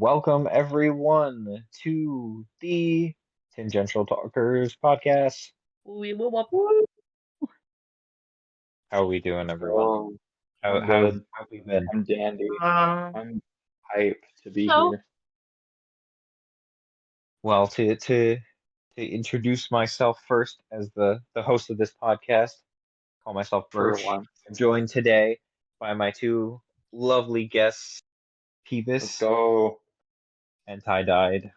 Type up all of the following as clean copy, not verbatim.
Welcome everyone to the Tangential Talkers podcast. Woo. How are we doing, everyone? Oh, How I'm how good. how have we been? I'm dandy. Um, I'm hyped to be so here Well, to introduce myself first as the host of this podcast, call myself for Berch. one. I'm joined today by my two lovely guests, Let's Peebus go. and Tie Dyed.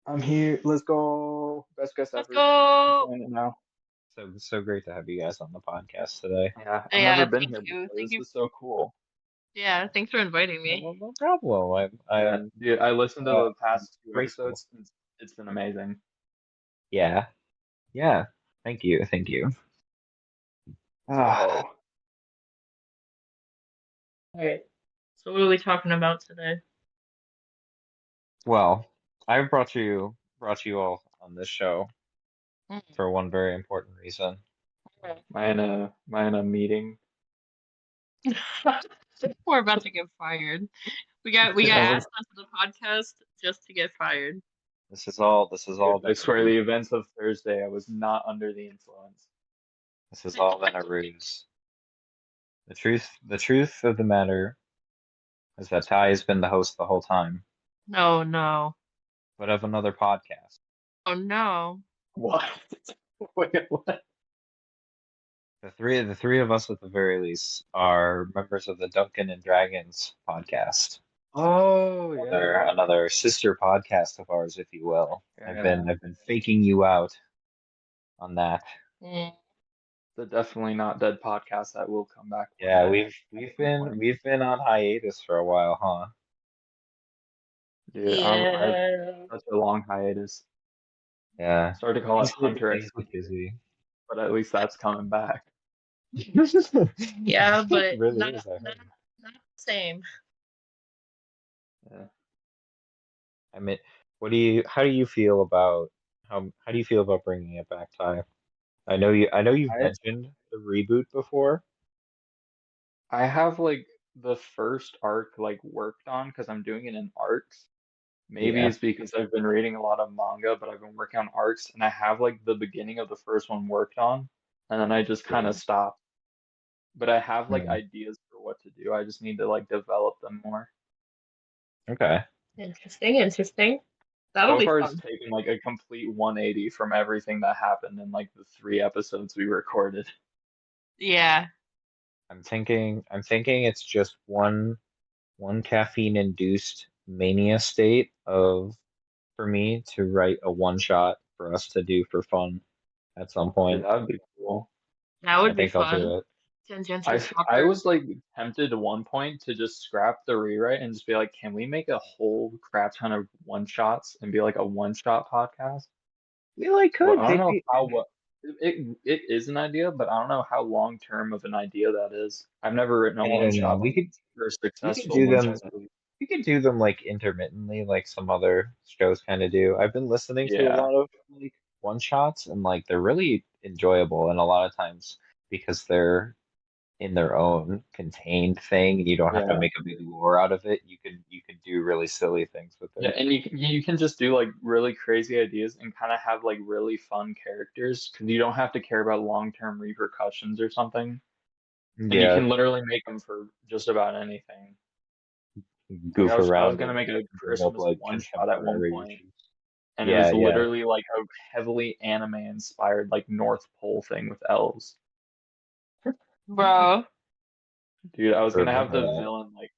I'm here. Let's go. Best guess let's ever. I'm go. feeling it now. So great to have you guys on the podcast today. Yeah, I've never Yeah, been thank here you. before. Thank This you. is so cool. Yeah, thanks for inviting No, me. no problem. Yeah, I'm dude, I listened to uh, the past two grateful. episodes. It's been amazing. Yeah, yeah. Thank you, thank you. Let's Ah, go. All right. So what are we talking about today? well, I've brought you all on this show Mm. for one very important reason. Am I in a meeting? We're about to get fired. We got I was, asked onto the podcast just to get fired. This is all I been a swear ruse. the events of Thursday, I was not under the influence. This has all been a ruse. The truth of the matter is that Ty has been the host the whole time, No, no. but of another podcast. Oh no. What? Wait, what? The three of us at the very least are members of the Duncan and Dragons podcast. Oh, Another yeah. another sister podcast of ours, if you will. I've Yeah. been I've been faking you out on that. Mm. The Definitely Not Dead podcast that will come back one Yeah, day we've at some been point. we've been on hiatus for a while, huh? Dude, I've Yeah. such a long hiatus. Yeah. Started to call it Hunter Things X get Hunter, busy. but at least that's coming back. Yeah, It but really not is, I not heard. not the same. Yeah. I mean, how do you feel about bringing it back, Ty? I know you've I mentioned the reboot before. I have like the first arc like worked on because I'm doing it in arcs. Maybe Yeah. it's because I've been reading a lot of manga, but I've been working on arcs and I have like the beginning of the first one worked on, and then I just kind Yeah. of stopped. But I have like Hmm. ideas for what to do. I just need to like develop them more. Okay. Interesting, interesting. That'll So be far, it's fun. taken like a complete 180 from everything that happened in like the three episodes we recorded. Yeah. I'm thinking it's just one caffeine induced mania state of for me to write a one shot for us to do for fun at some Dude, point. that would be cool. That I would be think I'll fun. do it. Tangential I talker. was like tempted at one point to just scrap the rewrite and just be like, can we make a whole crap ton of one shots and be like a one shot podcast? We like Well, could. I don't They'd know be how what it is an idea, but I don't know how long term of an idea that is. I've never written a I one don't know. shot We could or a we could successful do one them shot. we could do them like intermittently like some other shows kind of do. I've been listening to a Yeah, lot of like one shots and like they're really enjoyable and a lot of times because they're in their own contained thing and you don't have to yeah. make a big lore out of it. You could do really silly things with Yeah, it. and you can just do like really crazy ideas and kind of have like really fun characters because you don't have to care about long-term repercussions or something. And you Yeah, can literally make them for just about anything. Like I goof was I was around gonna and make a bring up Christmas like one shot at one contemporary point, issues. and it Yeah, was yeah. literally like a heavily anime inspired like North Pole thing with elves. Bro, Dude, I was I gonna have remember the that. villain like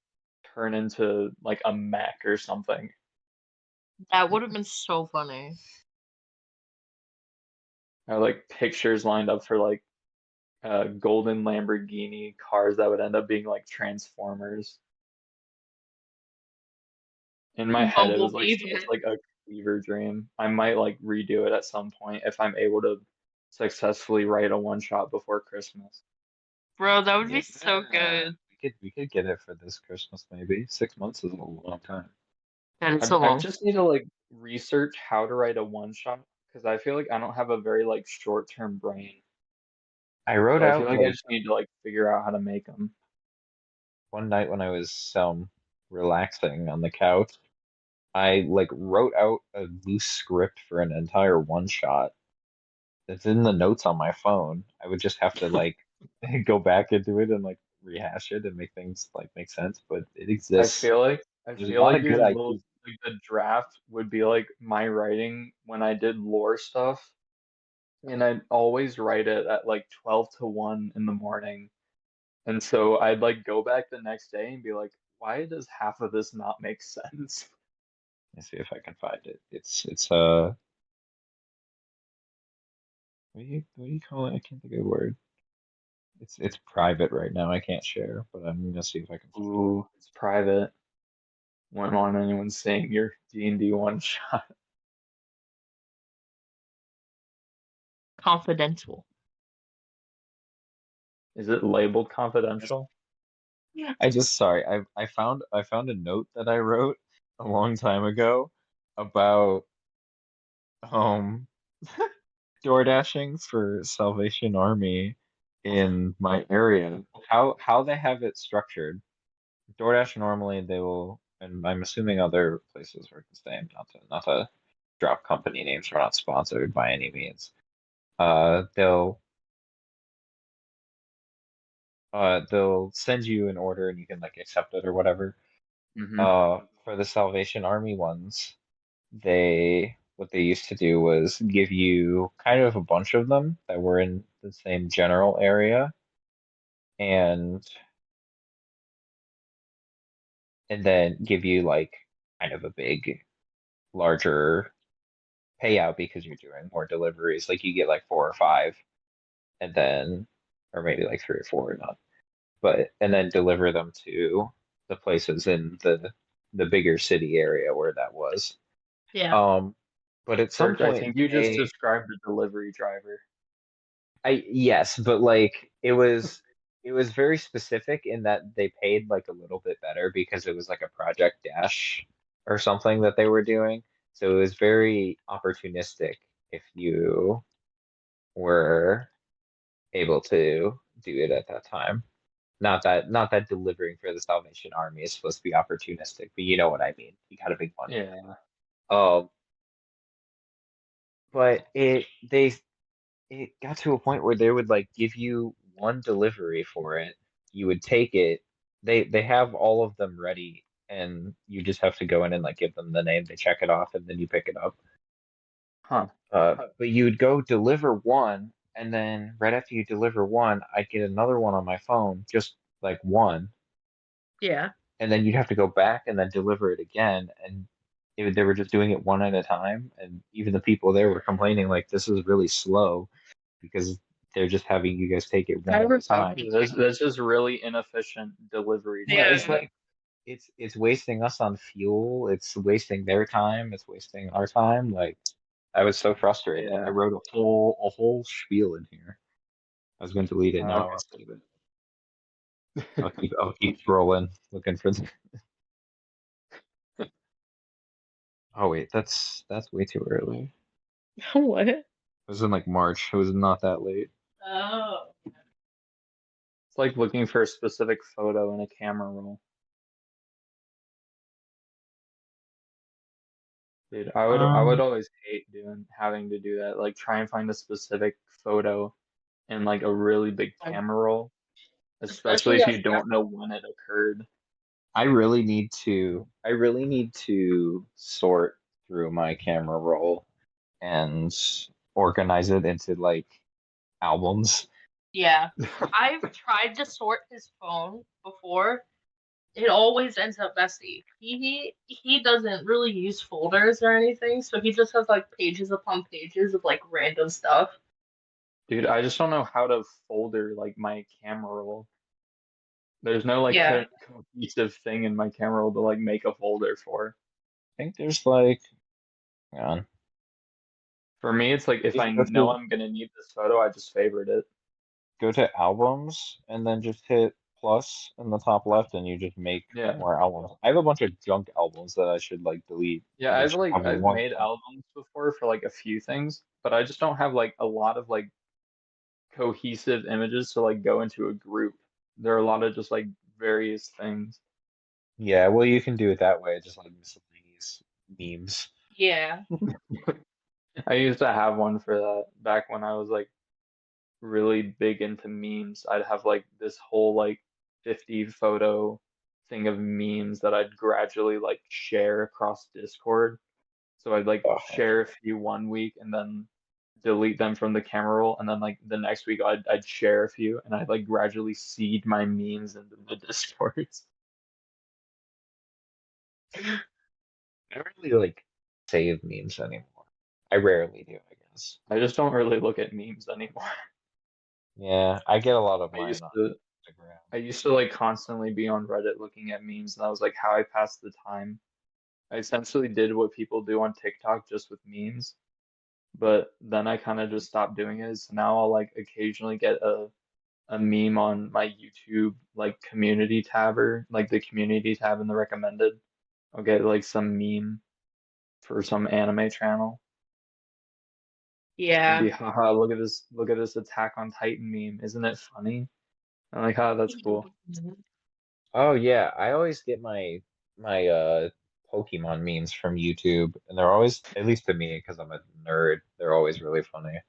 turn into like a mech or something. that would have been so funny. I had, like pictures lined up for like golden Lamborghini cars that would end up being like Transformers. In my head, it was like Bumblebee. such like a fever dream. I might like redo it at some point if I'm able to successfully write a one shot before Christmas. Bro, that would be Yeah. so good. We could get it for this Christmas maybe. 6 months is a long time. That is I so I long. just need to like research how to write a one shot because I feel like I don't have a very like short term brain. I wrote So I feel out like I like just need to like figure out how to make them. one night when I was relaxing on the couch. I like wrote out a loose script for an entire one shot. It's in the notes on my phone. I would just have to like go back into it and like rehash it and make things like make sense, but it I exists. feel like I There's a feel lot like of your good little ideas. like the draft would be like my writing when I did lore stuff, and I'd always write it at like 12 to 1 in the morning. And so I'd like go back the next day and be like, why does half of this not make sense? Let's see if I can find it. It's what do you call it? I can't think of the word. It's private right now. I can't share, but I'm gonna see if I can find it. Ooh, it's private. Wouldn't want anyone seeing your D&D one shot. Confidential. Is it labeled confidential? I just sorry. I found a note that I wrote a long time ago about um door dashing for Salvation Army in my area. How they have it structured. DoorDash normally they will, and I'm assuming other places are the same. Not to drop company names. We're not sponsored by any means. They'll they'll send you an order and you can like accept it or whatever. Mm-hmm. For the Salvation Army ones, what they used to do was give you kind of a bunch of them that were in the same general area and then give you like kind of a big larger payout because you're doing more deliveries. Like you get like four or five and then or maybe like three or four, not but and then deliver them to the places in the bigger city area where that was. Yeah. Um, but at some Berch, I point think you just they described a delivery driver. I yes, but like it was very specific in that they paid like a little bit better because it was like a Project Dash or something that they were doing. So it was very opportunistic if you were able to do it at that time. Not that delivering for the Salvation Army is supposed to be opportunistic, but you know what I mean. You got a big money. Yeah. Um, but it got to a point where they would like give you one delivery for it. You would take it. They have all of them ready, and you just have to go in and like give them the name. They check it off, and then you pick it up. Huh. But you would go deliver one, and then right after you deliver one, I'd get another one on my phone, just like one, Yeah. and then you'd have to go back and then deliver it again, and they were just doing it one at a time, and even the people there were complaining like this is really slow because they're just having you guys take it one at a time. That's just really inefficient delivery Yeah, it's Yeah. driving. like it's wasting us on fuel, it's wasting their time, it's wasting our time. Like I was so frustrated. I Yeah. wrote a whole spiel in here. I was going to delete it. Now I Okay. want to save it. I'll keep scrolling, looking for the. Oh wait, that's way too early. What? It was in like March. It was not that late. Oh. It's like looking for a specific photo in a camera roll. Dude, I would Um, always hate doing having to do that. Like try and find a specific photo in like a really big camera roll, especially Especially if at you don't know when it occurred. I really need to sort through my camera roll and organize it into like albums. Yeah. I've tried to sort his phone before. It always ends up messy. He doesn't really use folders or anything, so he just has like pages upon pages of like random stuff. Dude, I just don't know how to folder like my camera roll. There's no like Yeah. cohesive thing in my camera roll to like make a folder for. I think there's like, hang on, For me, it's like if just I go know to I'm gonna need this photo, I just favorite it. go to albums and then just hit plus in the top left and you just make Yeah. more albums. I have a bunch of junk albums that I should like delete Yeah, because I I've should like have I've one made thing. albums before for like a few things, but I just don't have like a lot of like cohesive images to like go into a group. There are a lot of just like various things. Yeah, well, you can do it that way, just like miscellaneous memes. Yeah. I used to have one for that back when I was like really big into memes. I'd have like this whole like 50 photo thing of memes that I'd gradually like share across Discord. So I'd like Oh, heck share a few one week and then delete them from the camera roll, and then like the next week I'd share a few and I'd like gradually seed my memes into the Discords. yeah. I don't really like save memes anymore. I rarely do, I guess. I just don't really look at memes anymore. Yeah, I get a lot of I mine used on to Instagram. I used to like constantly be on Reddit looking at memes, and that was like how I passed the time. I essentially did what people do on TikTok just with memes, but then I kind of just stopped doing it. So now I'll like occasionally get a meme on my YouTube like community tab, or like the community tab in the recommended. I'll get like some meme for some anime channel and Yeah. be haha, look at this Attack on Titan meme. Isn't it funny? I'm like, oh, that's cool. Oh yeah, I always get my Pokemon memes from YouTube, and they're always, at least to me, because I'm a nerd, they're always really funny.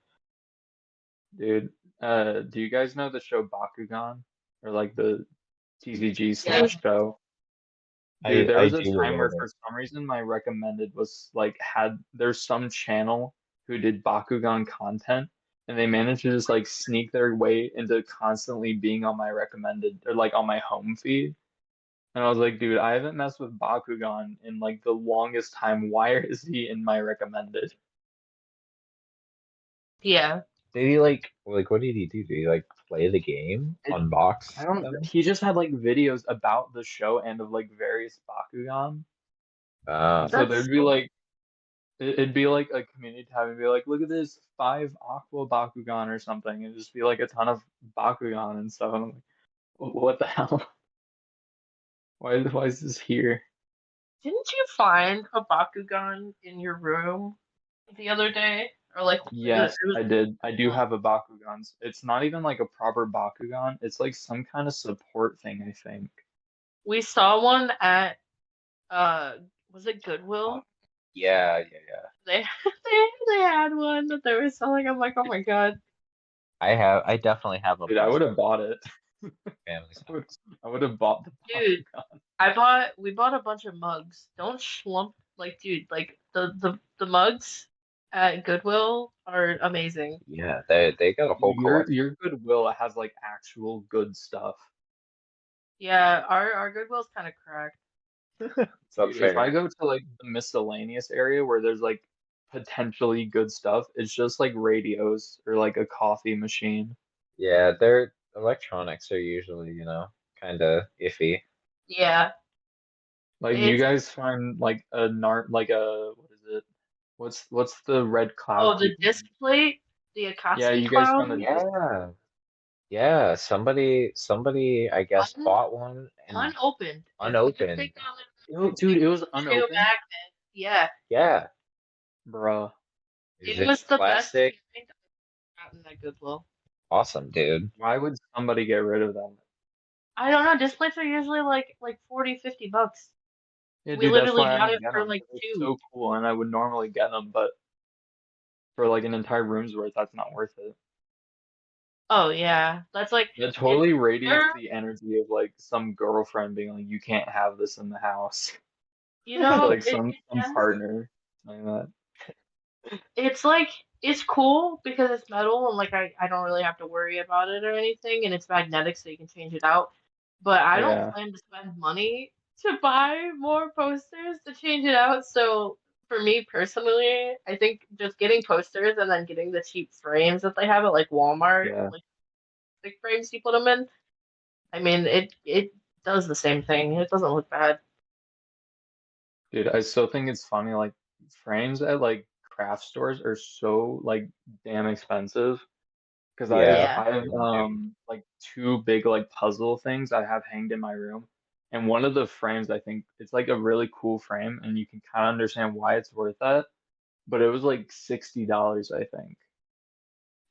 Dude, do you guys know the show Bakugan? Or like the TCG Yeah. slash show? Dude, I there I was a do a time little where for bit. some reason my recommended was like had there's some channel who did Bakugan content, and they managed to just like sneak their way into constantly being on my recommended or like on my home feed. And I was like, dude, I haven't messed with Bakugan in like the longest time. Why is he in my recommended? Yeah. Did he like what did he do? Did he like play the game? It, I Unbox don't, them? he just had like videos about the show and of like various Bakugan. And so Nice. That's there'd be like it'd be like a community tab and be like, look at this 5 Aqua Bakugan or something. It'd just be like a ton of Bakugan and stuff. And I'm like, what the hell? Why is this here? Didn't you find a Bakugan in your room the other day? Or like Yes, it was I did. I do oh, have a Bakugan. It's not even like a proper Bakugan. It's like some kind of support thing, I think. we saw one at was it Oh, Goodwill? yeah, yeah. They they had one that they were selling. I'm like, oh my god. I definitely have a Dude, I bunch would of have bought it. family's I would, house. I would have bought the Dude, Bakugan. we bought a bunch of mugs. Don't slump like dude, like the mugs at Goodwill are amazing. Yeah, they got a whole Dude, collection. your Goodwill has like actual good stuff. Yeah, our Goodwill's kind of cracked. It's Dude, if I unfair. go to like the miscellaneous area where there's like potentially good stuff, it's just like radios or like a coffee machine. Yeah, their electronics are usually, kind of iffy. Yeah, Like, do you it's guys find like a nar like a what is it? What's the red cloud oh the people? disc plate, the Yeah, Akatsuki you guys cloud. found the disc. Yeah. Yeah, somebody I guess Un bought one and unopened. If you just unopened. take down Dude, it was the unopened, magnet, yeah, Yeah. bruh. Is it it was the best thing plastic? I think I've gotten at Goodwill. Awesome, dude. Why would somebody get rid of them? I don't know. Disc plates are usually like 40, $50. Yeah, We dude, that's literally why I got don't it get for them. like It's two. so cool, and I would normally get them, but for like an entire room's worth, that's not worth it. Oh yeah, that's like That it's totally radiates they're the energy of like some girlfriend being like, "You can't have this in the house," you or know like it some does. partner saying that. It's like it's cool because it's metal and like I don't really have to worry about it or anything and it's magnetic so you can change it out. But I don't Yeah, plan to spend money to buy more posters to change it out. So for me personally, I think just getting posters and then getting the cheap frames that they have at like Walmart, yeah, like big frames you put them in. I mean, it does the same thing. It doesn't look bad. dude. I still think it's funny. Like frames at like craft stores are so like damn expensive. Because Yeah, Yeah. I have dude. like two big like puzzle things I have hanged in my room. And one of the frames I think it's like a really cool frame and you can kind of understand why it's worth that. But it was like $60, I think.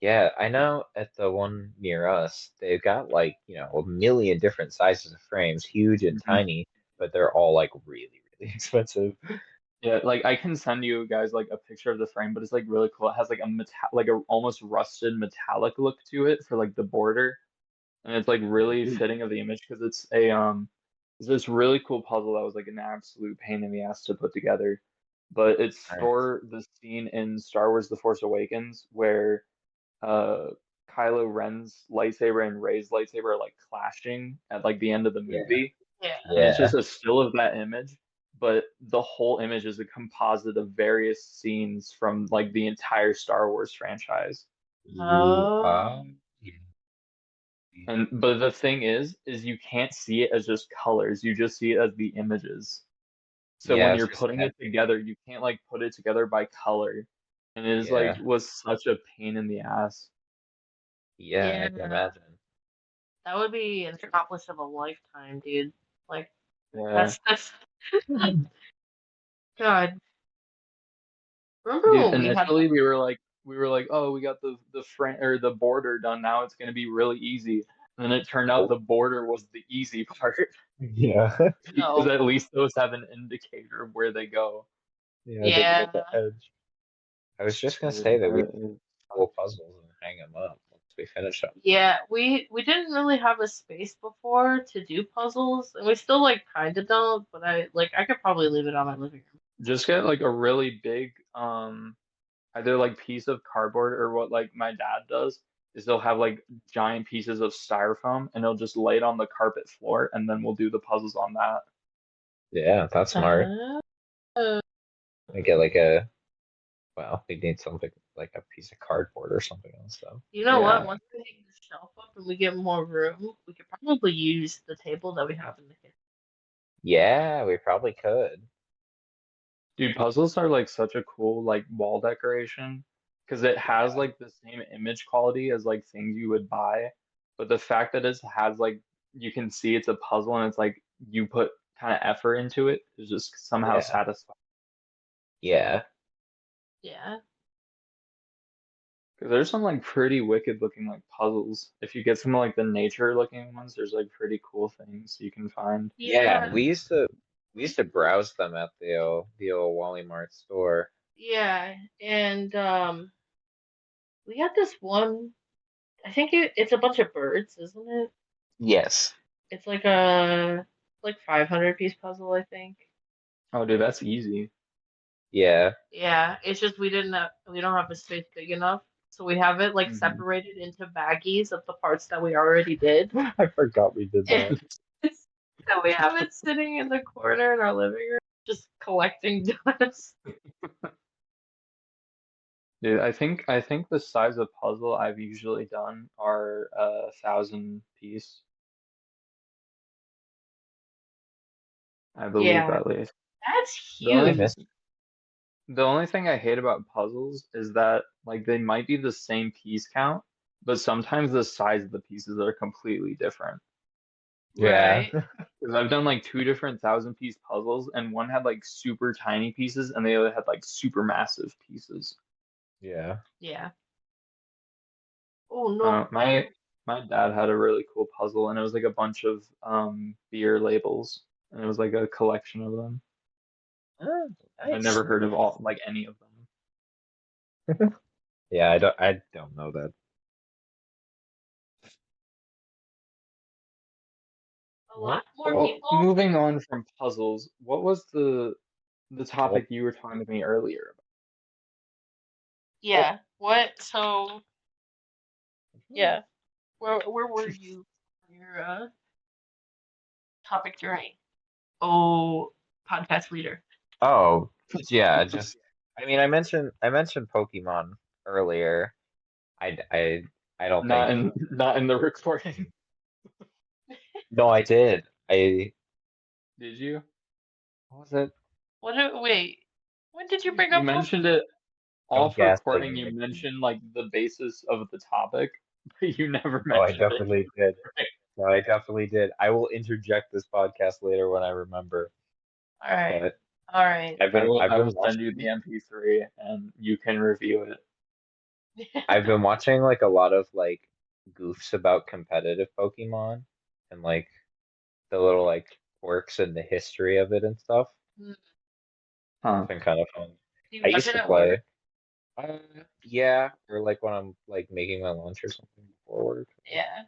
Yeah, I know at the one near us, they've got like, a million different sizes of frames, huge and Mhm. tiny, but they're all like really, really expensive. Yeah, like I can send you guys like a picture of the frame, but it's like really cool. It has like a like a almost rusted metallic look to it for like the border, and it's like really Ooh, fitting of the image because it's this really cool puzzle that was like an absolute pain in the ass to put together. But it's nice. for the scene in Star Wars: The Force Awakens where uh Kylo Ren's lightsaber and Rey's lightsaber are like clashing at like the end of the Yeah, movie, Yeah. and it's just yeah. a still of that image, but the whole image is a composite of various scenes from like the entire Star Wars franchise. Ooh, Oh. yeah. And but the thing is you can't see it as just colors, you just see it as the images. So Yeah, I when was you're gonna say putting that. it together, you can't like put it together by color. And it is like Yeah, was such a pain in the ass. yeah, I can Yeah. imagine. That would be an accomplish of a lifetime, dude. Like Yeah. that's God. Remember Dude, when we had initially we were like, oh, we got the front or the border done. Now it's gonna be really easy. And then it turned out Nope. the border was the easy part Yeah. because no. at least those have an indicator of where they go. Yeah, they Yeah. got the edge. I was just gonna Dude, say that we it pull puzzles and hang them up once we finish them. Yeah, we didn't really have a space before to do puzzles, and we still like kind of don't. But I could probably leave it on my living room. just get like a really big either like piece of cardboard or what like my dad does is they'll have like giant pieces of styrofoam and he'll just lay it on the carpet floor and then we'll do the puzzles on that. Yeah, that's smart. Uh, We get like a well, we need something like a piece of cardboard or something else though. you know what? Yeah. Once we hang the shelf up and we get more room, we could probably use the table that we have in the kitchen. Yeah, we probably could. Dude, puzzles are like such a cool like wall decoration because it has Yeah. like the same image quality as like things you would buy, but the fact that it has like you can see it's a puzzle and it's like you put kind of effort into it is just somehow Yeah. satisfying. Yeah. Yeah. Because there's some like pretty wicked looking like puzzles. If you get some like the nature looking ones, there's like pretty cool things you can find. Yeah. Yeah. We used to browse them at the old Wally Mart store. Yeah. And we had this one. I think it's a bunch of birds, isn't it? Yes. It's like a like 500 piece puzzle, I think. Oh, dude, that's easy. Yeah. Yeah, it's just we don't have a space big enough, so we have it like Hmm. separated into baggies of the parts that we already did. I forgot we did And that. so we have it sitting in the corner in our living room, just collecting dust. Dude, I think the size of puzzle I've usually done are 1,000 piece, I believe Yeah, at least. that's The I only huge. missed. the only thing I hate about puzzles is that like they might be the same piece count, but sometimes the size of the pieces are completely different. Yeah. Right. Because I've done like two different 1,000 piece puzzles, and one had like super tiny pieces, and the other had like super massive pieces. Yeah. Yeah. Oh Uh, no. my my dad had a really cool puzzle, and it was like a bunch of beer labels, and it was like a collection of them. Oh, I'd nice. never heard of all like any of them. Yeah, I don't know that. A What? lot more Oh, Well, people. moving on from puzzles, what was the oh, topic you were talking to me earlier about? oh. Yeah. What? So yeah. Where were you on your topic journey? Oh, podcast leader. Oh, yeah, just I mean I mentioned Pokemon earlier. I I I don't Not think in not in the recording. no, I did. I Did you? what was it? Wait. When did you bring You up mentioned Pokemon? it Don't off gaslight recording. me, You Nikki. mentioned like the basis of the topic, but you never Oh, I mentioned it. definitely did. No, I definitely did. I will interject this podcast later when I remember. All right. But All right. I've I been will I've I been will send you watching the MP3 and you can review it. I've been watching like a lot of like goofs about competitive Pokemon and like the little like quirks and the history of it and stuff. Huh. It's been kind of fun. Do you I watch used it to at work? play. Uh, yeah, or like when I'm like making my lunch or something before work. Yeah.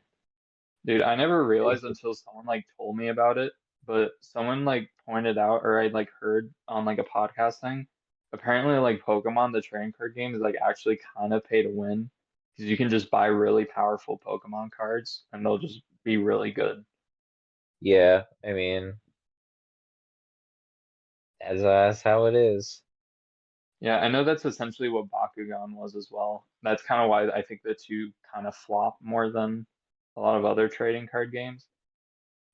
Dude, I never I used realized to- until someone like told me about it, but someone like pointed out or I like heard on like a podcast thing. Apparently like Pokemon, the trading card game is like actually kind of pay to win because you can just buy really powerful Pokemon cards and they'll just be really good. Yeah, I mean, that's how it is. Yeah, I know that's essentially what Bakugan was as well. That's kind of why I think the two kind of flop more than a lot of other trading card games.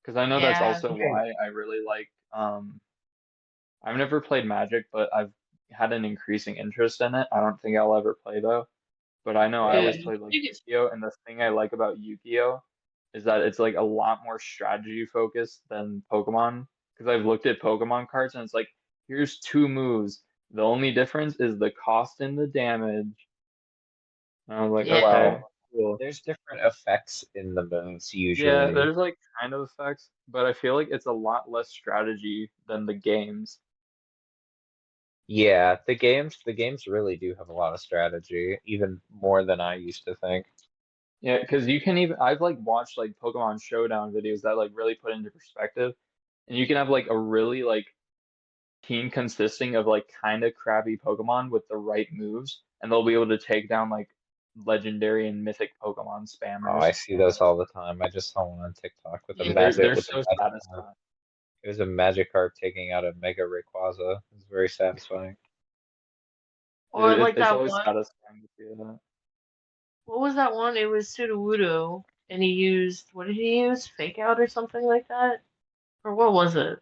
Because I know that's Yeah. also why I really like I've never played Magic, but I've had an increasing interest in it. I don't think I'll ever play though. But I know I Yeah, always Yeah. played like You Yu-Gi-Oh! And the thing I like about Yu-Gi-Oh! Is that it's like a lot more strategy focused than Pokemon. Because I've looked at Pokemon cards and it's like, here's two moves. The only difference is the cost and the damage. And I was like, Yeah. okay, well, cool. there's different effects in the moves Yeah, usually. there's like kind of effects, but I feel like it's a lot less strategy than the games. Yeah, the games really do have a lot of strategy, even more than I used to think. Yeah, because you can even I've like watched like Pokemon Showdown videos that like really put into perspective, and you can have like a really like team consisting of like kind of crappy Pokemon with the right moves, and they'll be able to take down like legendary and mythic Pokemon Oh, I spammers. see those all the time. I just saw one on TikTok with a Yeah. magic They're with a so magic card. satisfying. It was a magic card taking out a Mega Rayquaza. It was very satisfying. Or like It's that always one. satisfying to see that. What was that one? It was Sudowoodo, and he used what did he use? Fake out or something like that? Or what was it?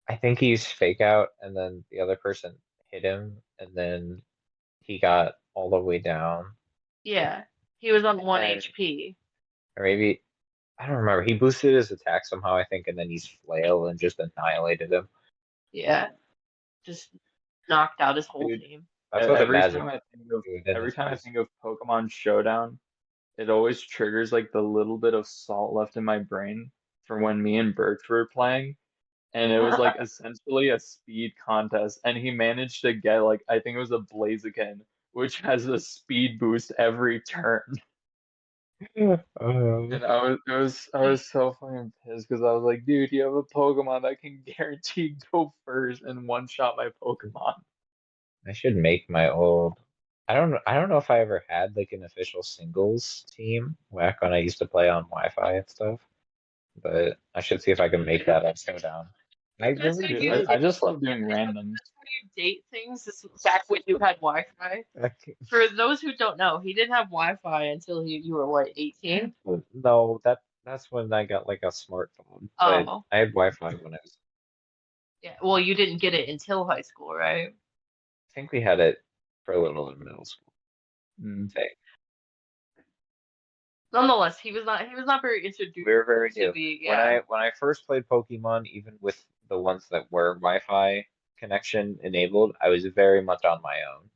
I think he used fake out and then the other person hit him and then he got all the way down. Yeah. He was on one And HP. or maybe I don't remember. He boosted his attack somehow, I think, and then he's flail and just annihilated him. Yeah. Just knocked out his whole Dude, team. That's what the every magic time I think of do in every his time I boost. think of Pokemon Showdown, it always triggers like the little bit of salt left in my brain for when me and Berch were playing. And it was like essentially a speed contest. And he managed to get like I think it was a Blaziken, which has a speed boost every turn. Um, And I was so fucking pissed because I was like, dude, you have a Pokemon that can guarantee go first and one shot my Pokemon. I should make my old. I don't know if I ever had like an official singles team back when I used to play on Wi-Fi and stuff, but I should see if I can make that on Showdown. I That's really what Dude, you do. I just love doing randoms. that's how you date things. This is back when you had Wi-Fi. Okay. For those who don't know, he didn't have Wi-Fi until you were what, 18? No, that's when I got like a smartphone, but Oh, I had Wi-Fi when I was. yeah. Well, you didn't get it until high school, right? I think we had it for a little in middle school. Mm. I think. Nonetheless, he was not very We were introduced very to new. the When yeah. I first played Pokemon, even with the ones that were Wi-Fi connection enabled, I was very much on my own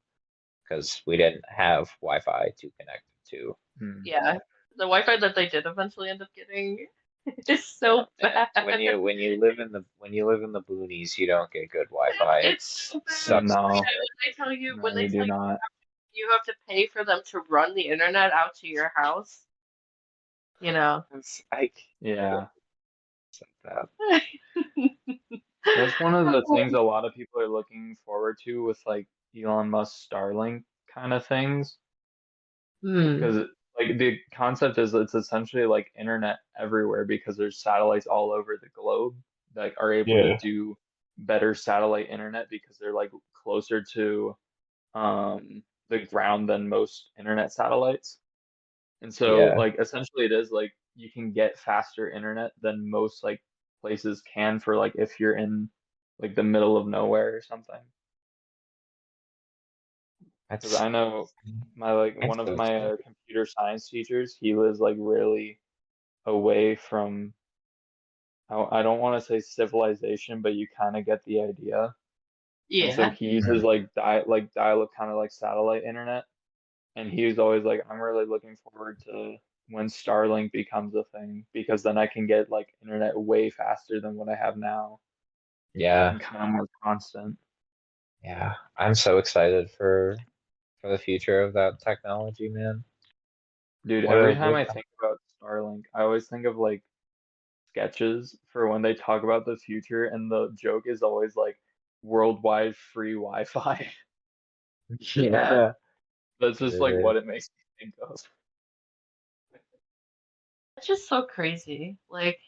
because we didn't have Wi-Fi to connect to. Mm. Yeah. The Wi-Fi that they did eventually end up getting is Yeah, so bad. and when you live in the boonies, you don't get good Wi-Fi. It's so It bad. sucks. No, When no, they you do tell you not. you have to pay for them to run the internet out to your house, you know. I don't Yeah. accept that. That's one of the things a lot of people are looking forward to with like Elon Musk Starlink kind of things. Hmm. Because like the concept is it's essentially like internet everywhere because there's satellites all over the globe that are able to Yeah. do better satellite internet because they're like closer to the ground than most internet satellites. And so Yeah. like essentially it is like you can get faster internet than most like places can for like if you're in like the middle of nowhere or something. Because That's I know my like I'm one of so my excited. computer science teachers, he lives like really away from I don't want to say civilization, but you kind of get the idea. And so Yeah. he uses like dial-up kind of like satellite internet. And he was always like, I'm really looking forward to when Starlink becomes a thing because then I can get like internet way faster than what I have now Yeah. and kind of more constant. Yeah, I'm so excited for the future of that technology, man. Dude, What every a time what I think about Starlink, I always think of like sketches for when they talk about the future, and the joke is always like worldwide free Wi-Fi. yeah, That's just like literally. what it makes me think of. It's just so crazy. Like,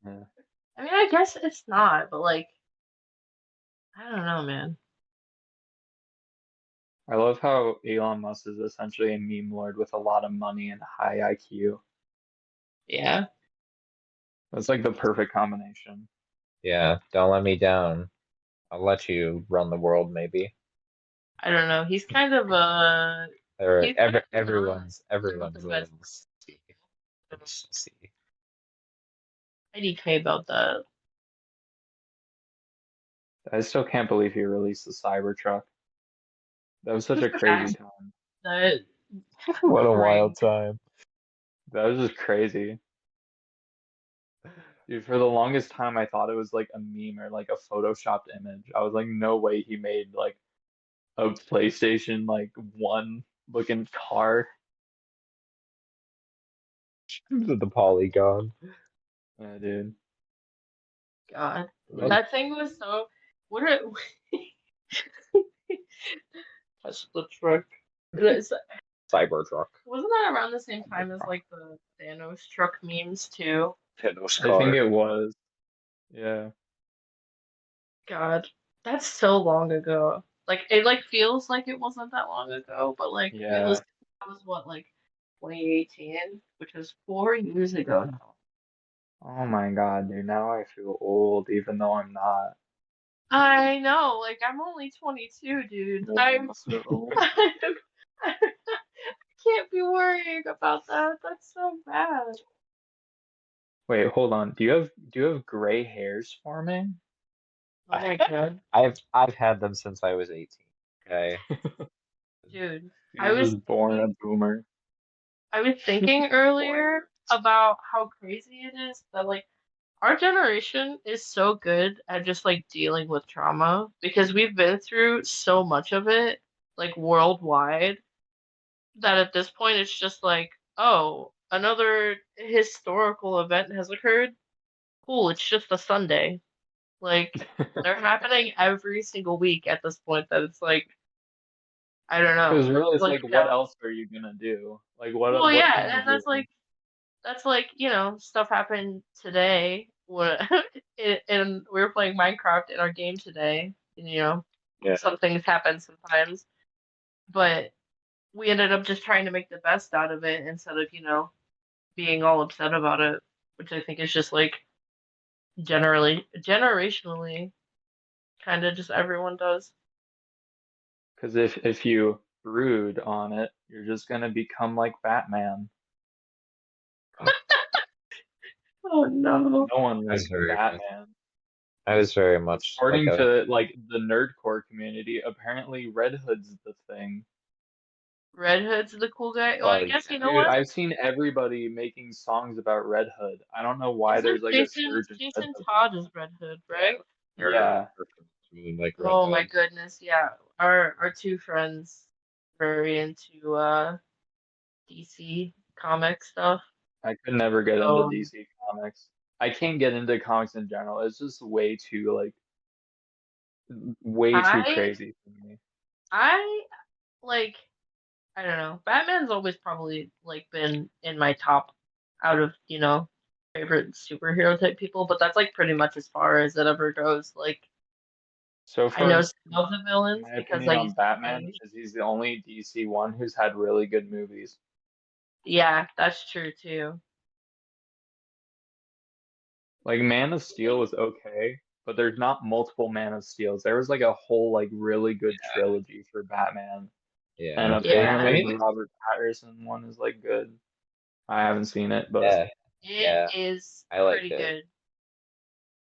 Yeah. I mean, I guess it's not, but like, I don't know, man. I love how Elon Musk is essentially a meme lord with a lot of money and high IQ. Yeah, That's like the perfect combination. Yeah, don't let me down. I'll let you run the world, maybe. I don't know. Or He's kind of not everyone the will best. see. Let's see. IDK about that. I still can't believe he released the Cybertruck. That was such Who's a crazy that? time. That What a wild crazy. time. That was just crazy. Dude, for the longest time, I thought it was like a meme or like a photoshopped image. I was like, no way he made like a PlayStation like one looking car. The polygon. Yeah, dude. God, Like that thing was so. What a touch the truck. It's, Cybertruck. wasn't that around the same time as Cybertruck. like the Thanos truck memes too? Thanos I think car. it was. Yeah. God, that's so long ago. Like it like feels like it wasn't that long ago, but like Yeah. realistically, that was what like 2018, which was 4 years ago now. Oh my God, dude. Now I feel old, even though I'm not. I know, like I'm only 22, dude. I can't be worrying about that. That's so bad. Wait, hold on. Do you have gray hairs forming? Oh my God, I've had them since I was 18. Okay. dude. He I was was just born a boomer. I was thinking earlier about how crazy it is that like our generation is so good at just like dealing with trauma because we've been through so much of it, like worldwide, that at this point it's just like, oh, another historical event has occurred. Cool, it's just a Sunday. Like they're happening every single week at this point that it's like, I don't Because know. really, it's Like, like, what else are you gonna do? Like, what well, what yeah, can you and do? that's like, stuff happened today. What and we were playing Minecraft in our game today. And, Yeah. some things happen sometimes, but we ended up just trying to make the best out of it instead of, being all upset about it, which I think is just like generationally, kind of just everyone does. Because if you brood on it, you're just gonna become like Batman. Oh no. No one I was likes very much Batman. I was very much like According a to like the nerdcore community, apparently Red Hood's the thing. Red Hood's the cool guy. Well, I well, guess you yeah. know Dude, what? I've seen everybody making songs about Red Hood. I don't know why there's Isn't like a Jason surge in Red Jason Hood Todd is songs. Red Hood, Yeah. right? Yeah, Like Red Oh my Hood. goodness, yeah. Our two friends very into DC comic stuff. I could never get into So DC comics. I can't get into comics in general. It's just way too I crazy for me. I like I don't know. Batman's always probably like been in my top out of, favorite superhero type people, but that's like pretty much as far as it ever goes. Like So I know far, some of the villains my because I opinion on used to Batman play. is he's the only DC one who's had really good movies. Yeah, that's true too. Like Man of Steel was okay, but there's not multiple Man of Steels. There was like a whole like really good trilogy for Batman. And Yeah. I Yeah, apparently the mean, Robert Patterson one is like good. I haven't seen it, but yeah, it yeah. is I liked pretty it. good.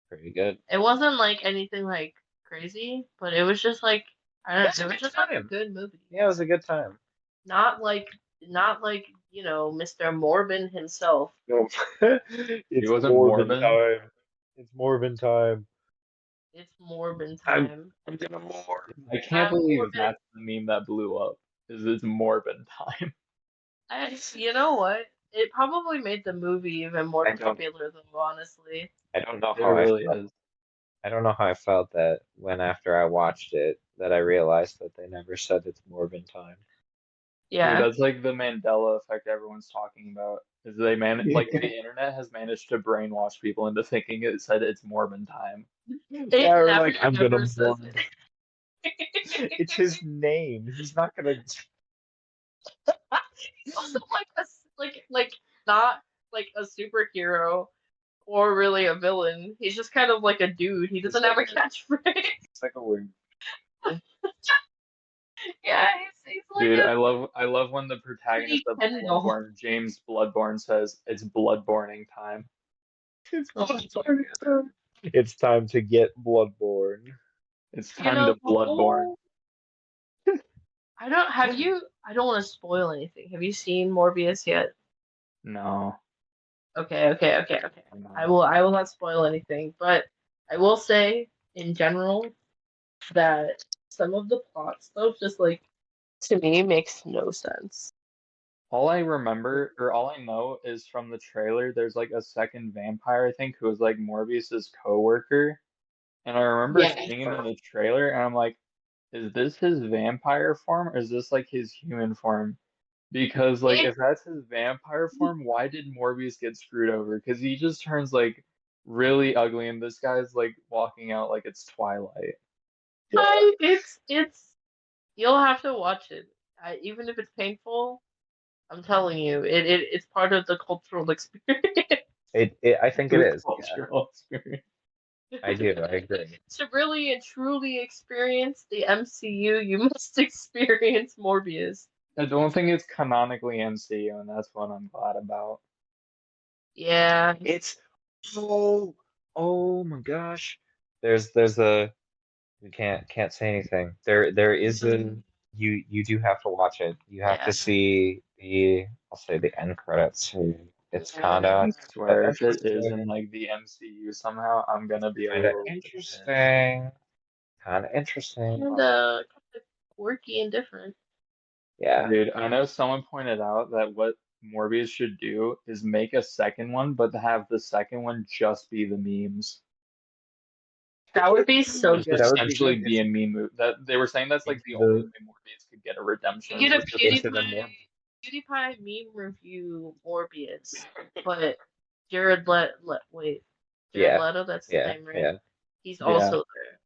Pretty good. It wasn't like anything like crazy, but it was just like I don't That's know, a it was good just like a time. good movie. Yeah, it was a good time. Not like, Mr. Morbin himself. No, he it's wasn't Morbin Morbin. time. It's Morbin time. It's Morbin I'm time. I'm gonna more. I can't I'm believe Morbin. that's the meme that blew up. Is it's Morbin time? You know what? It probably made the movie even more I don't popular, though, honestly. I don't know It how I really felt. is. I don't know how I felt that when after I watched it that I realized that they never said it's Morbin time. Dude, Yeah. that's like the Mandela effect everyone's talking about. Is they man like the internet has managed to brainwash people into thinking it said it's Morbin time. It Or never like I'm gonna ever says mourn. it. It's his name. He's not gonna. He's also like like not like a superhero or really a villain. He's just kind of like a dude. He He's doesn't have like a a. catchphrase. It's like a weird. Yeah, he's like Dude, a I love when the pretty protagonist of Ken doll. Bloodborne, James Bloodborne, says it's Bloodborning time. It's Oh, Bloodborne time. It's time to get Bloodborne. It's you time know to the Bloodborne. whole. I don't have you. I don't want to spoil anything. Have you seen Morbius yet? No, Okay. I'm I not. will. I will not spoil anything, but I will say in general that some of the plot stuff just like to me makes no sense. All I remember, or all I know, is from the trailer. There's like a second vampire, I think, who was like Morbius's coworker, and I remember Yeah. seeing him in the trailer, and I'm like, is this his vampire form, or is this like his human form? Because like It, if that's his vampire form, why did Morbius get screwed over? Because he just turns like really ugly, and this guy's like walking out like it's Twilight. it's you'll have to watch it. Even if it's painful, I'm telling you, it's part of the cultural experience. I think it The is. Yeah, cultural experience. I do. I agree. To really and truly experience the MCU, you must experience Morbius. I don't think it's canonically MCU, and that's what I'm glad about. Yeah, It's oh oh my gosh. There's a we can't say anything. There is a you do have to watch it. You have to yeah. see the I'll say the end credits. It's I kinda swear, if it is in interesting. like the MCU somehow, I'm gonna be a Kinda little bit pissed. interesting. Kinda interesting. Kind of quirky and different. Yeah. Dude, I know someone pointed out that what Morbius should do is make a second one, but have the second one just be the memes. That would be so Just good. That would be essentially good. be It's a meme movie. That they were saying that's like the into only the way Morbius could get a redemption Get a was just like into the more. PewDiePie meme review Morbius, but wait, Jared Yeah. Leto, that's his Yeah. name, right? Yeah. He's yeah, also there.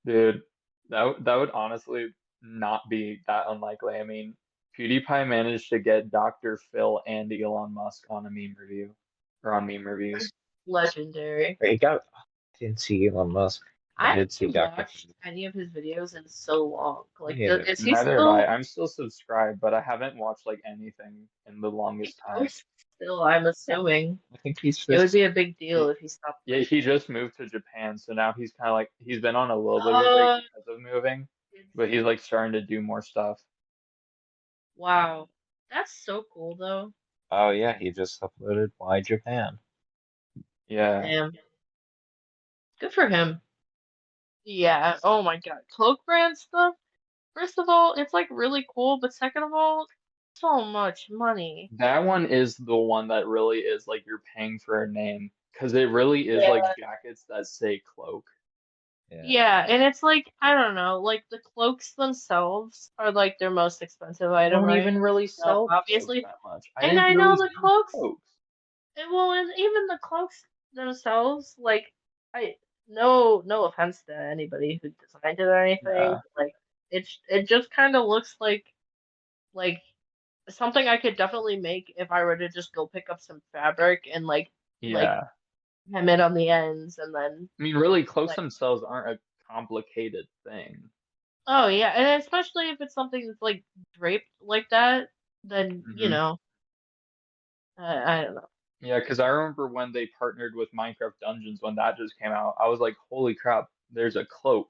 dude. That would honestly not be that unlikely. I mean, PewDiePie managed to get Dr. Phil and Elon Musk on a meme review or on meme reviews. Legendary. It got I didn't see Elon Musk. I I did see haven't Dr. watched any of his videos in so long. Like, Me either. is he Neither have I. still? I'm still subscribed, but I haven't watched like anything in the He longest time. posts still, I'm assuming. I think he's It would just be a big deal He, if he stopped yeah, he posting. just moved to Japan, so now he's kind of like he's been on a little bit of a break Uh, because of moving, but he's like starting to do more stuff. wow. That's so cool, though. oh yeah, he just uploaded Why Japan. Yeah, Damn. Good for him. Yeah. Oh my God. Cloak brand stuff. First of all, it's like really cool, but second of all, so much money. that one is the one that really is like you're paying for a name because it really is like Yeah. jackets that say cloak. Yeah. Yeah, and it's like, I don't know, like the cloaks themselves are like their most expensive They item, don't right? even really No, sell cloaks obviously. that much. I And didn't I know really the see cloaks, cloaks. and even the cloaks themselves, like, I no offense to anybody who designed it or anything, Yeah, like it just kind of looks like something I could definitely make if I were to just go pick up some fabric and like yeah. hem it on the ends and then I mean, really, cloaks like themselves aren't a complicated thing. oh yeah, and especially if it's something that's like draped like that, then Hmm. I don't know. Yeah, because I remember when they partnered with Minecraft Dungeons when that just came out, I was like, holy crap, there's a cloak.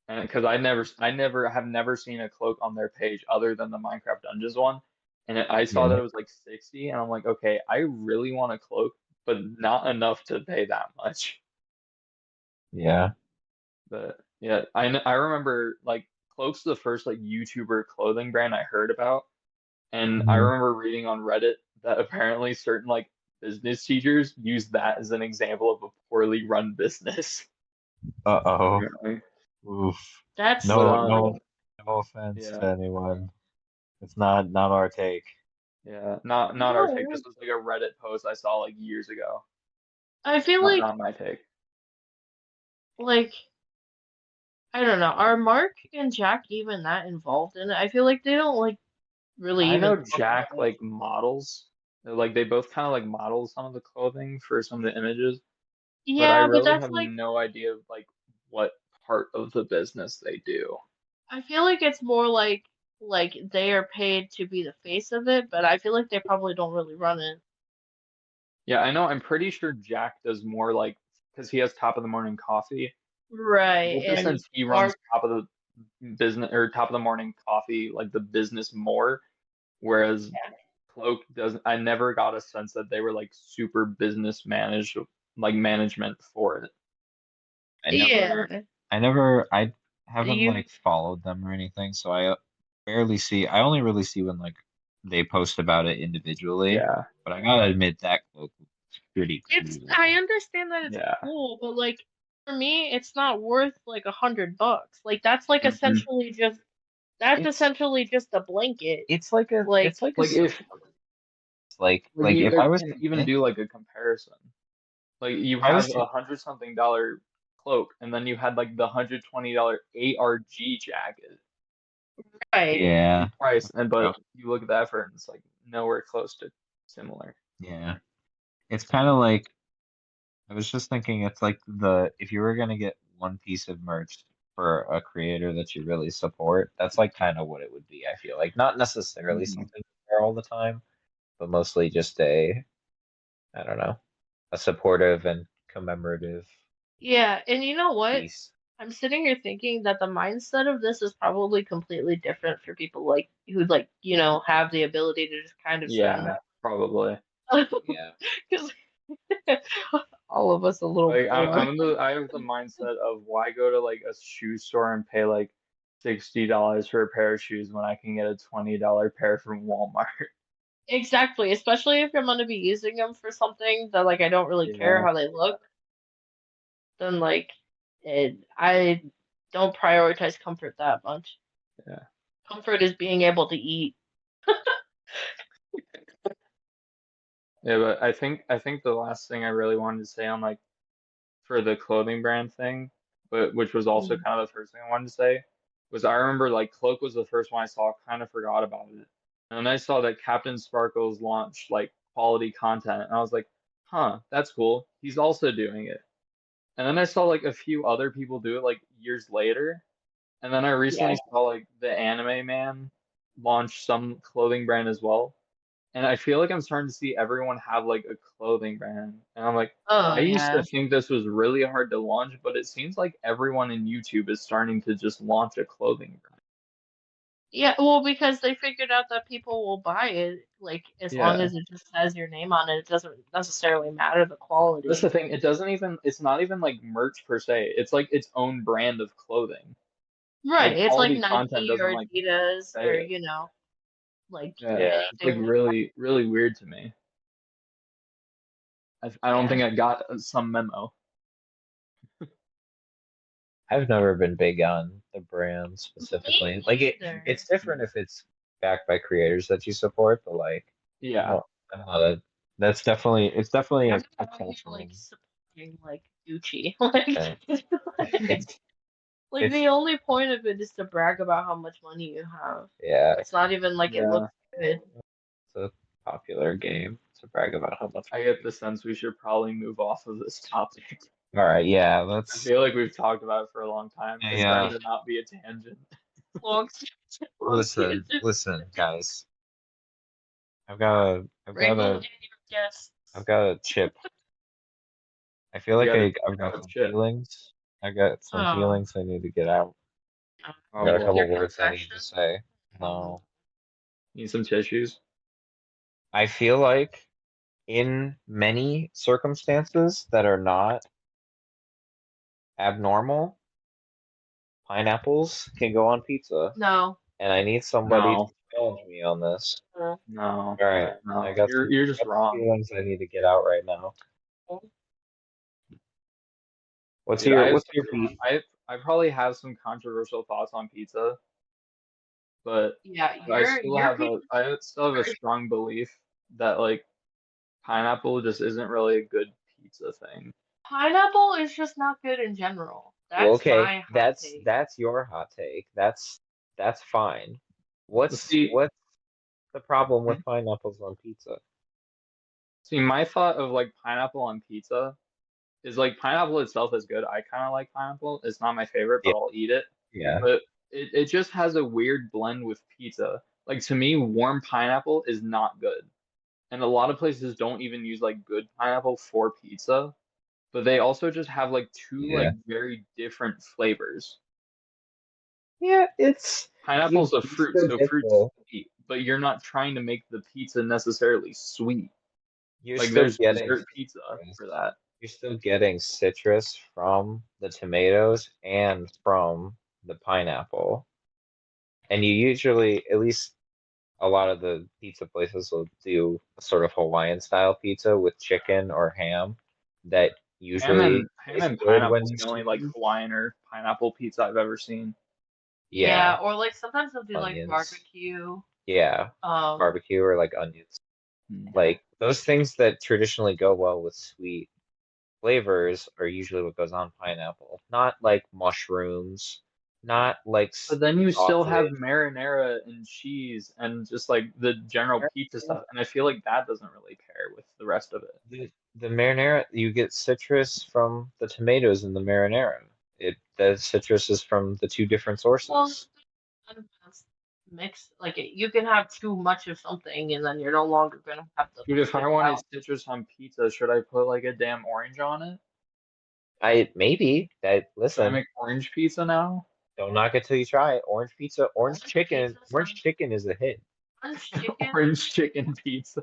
And because I have never seen a cloak on their page other than the Minecraft Dungeons one. And I saw that Yeah. it was like 60, and I'm like, okay, I really want a cloak, but not enough to pay that much. Yeah. But yeah, I remember like Cloak's the first like YouTuber clothing brand I heard about, and I Hmm. remember reading on Reddit that apparently certain like business teachers use that as an example of a poorly run business. Uh-oh. Apparently. Oof. That's But No, no, no offense to yeah, anyone. It's not our take. yeah, you not our know take. what? This was like a Reddit post I saw like years ago. I feel Not my take. like I don't know. Are Mark and Jack even that involved in it? I feel like they don't like really I even know talk Jack about it. like models. Like they both kind of like model some of the clothing for some of the images, but I Yeah, but really that's have like no idea of like what part of the business they do. I feel like it's more like they are paid to be the face of it, but I feel like they probably don't really run it. Yeah, I know. I'm pretty sure Jack does more like because he has top of the morning coffee. I Right, get the and sense he runs Mark top of the business or top of the morning coffee, like the business more, whereas Cloak doesn't. I never got a sense that they were like super business managed, like management for it. I never, yeah. I haven't You like followed them or anything, so I only really see when like they post about it individually, Yeah, but I gotta admit that cloak looks pretty it's cool. I understand that it's yeah. cool, but like for me it's not worth like $100. Like that's like Hmm. essentially just that's It's essentially just a blanket. Like it's like a Like if like like you if guys I was can to even mix, do like a comparison. Like you if I was have to $100 something cloak, and then you had like the $120 ARG jacket. right. yeah, Same price, and but yep, you look at the effort, and it's like nowhere close to similar. yeah, it's kind of like I was just thinking it's like the if you were gonna get one piece of merch for a creator that you really support, that's like kind of what it would be, I feel like. Not necessarily Mhm. something you wear all the time, but mostly just I don't know, a supportive and commemorative Yeah, and you know what? piece. I'm sitting here thinking that the mindset of this is probably completely different for people like who like, have the ability to just kind of spend Yeah, that. probably. Yeah. Because all of us a little Like poor. I have the mindset of why go to like a shoe store and pay like $60 for a pair of shoes when I can get a $20 pair from Walmart. Exactly, especially if I'm gonna be using them for something that like I don't really care Yeah, how they look, then like I don't prioritize comfort that much. yeah, Comfort is being able to eat. yeah. But I think the last thing I really wanted to say on like for the clothing brand thing, but which was also Mm. kind of the first thing I wanted to say, was I remember like Cloak was the first one I saw, kind of forgot about it. And then I saw that Captain Sparkles launched like quality content, and I was like, huh, that's cool. He's also doing it. And then I saw like a few other people do it like years later. And then I Yeah. recently saw like the Anime Man launch some clothing brand as well. And I feel like I'm starting to see everyone have like a clothing brand. And I'm like, I Oh used to yeah. think this was really hard to launch, but it seems like everyone in YouTube is starting to just launch a clothing brand. Yeah, well, because they figured out that people will buy it, like as long Yeah. as it just has your name on it, it doesn't necessarily matter the That's the quality. thing. It's not even like merch per se. It's like its own brand of clothing. Right. Like It's like quality content Nike doesn't or like Adidas say or, it. like Yeah. Yeah. It's like anything. really, really weird to me. I don't Yeah. think I got some memo. I've never been big on the brand Me specifically. Like it's neither. different if it's backed by creators that you support, but like I Yeah. don't, I don't know that it's definitely I'm a not here cultural like supporting like Gucci. Like, thing. like It's the only point of it is to brag about how much money you have. yeah, It's not even like it Yeah. looks good. it's a popular game to brag about how much I money get you the sense we should probably move off of this topic. have. All right, yeah, I let's feel like we've talked about it for a long time. It's starting yeah. to not be a tangent. Long, long tangent. Listen, guys. Wrangle in your guests. I've got a chip. I feel You like got a I've got what some chip? feelings. I've got some Oh, feelings I need to get out. I Oh got a like boy. your couple words I need to confession. say. No. Need some tissues? I feel like in many circumstances that are not abnormal pineapples can go on pizza, No. and I need somebody to No, challenge me on this. Uh, no, All right, no. You're I just got some wrong, feelings I need to get out right now. dude. What's your beef? I probably have some controversial thoughts on pizza, but yeah, I your still your have pizza. I still have a strong belief that like pineapple just isn't really a good pizza thing. Pineapple is just not good in general. Well, That's okay, my hot take. that's your hot take. That's fine. But see, What's the problem hmm? with pineapples on pizza? See, my thought of like pineapple on pizza is like pineapple itself is good. I kind of like pineapple. It's not my favorite, but Yeah, I'll eat it. yeah, But it just has a weird blend with pizza. Like to me, warm pineapple is not good. And a lot of places don't even use like good pineapple for pizza, but they also just have like two like yeah. very different flavors. Yeah, Pineapple's a you fruit, still so get fruit's sweet, but you're not trying to make the pizza necessarily sweet. you're Like still there's getting dessert pizza citrus. for that. You're still getting citrus from the tomatoes and from the pineapple. And you usually, at least a lot of the pizza places will do a sort of Hawaiian style pizza with chicken or ham that usually Ham tastes and good when pineapple is the only like steamed. Hawaiian or pineapple pizza I've ever seen. Yeah, Yeah, or like sometimes they'll do like onions. barbecue. Yeah, Um, barbecue or like onions. Hmm. yeah. Like those things that traditionally go well with sweet flavors are usually what goes on pineapple. Not like mushrooms, not like But then you still have sausage. marinara and cheese and just like the general pizza stuff, and I feel like that doesn't really pair with the rest of it. The marinara, you get citrus from the tomatoes in the marinara. The citrus is from the two different Well, sources. sometimes mix like you can have too much of something, and then you're no longer gonna have the Dude, if I perfect wanted balance. citrus on pizza, should I put like a damn orange on it? I maybe that Should I listen, make orange pizza now? don't knock it till you try it. Orange pizza, orange Sounds chicken is a hit. orange chicken. Orange chicken pizza.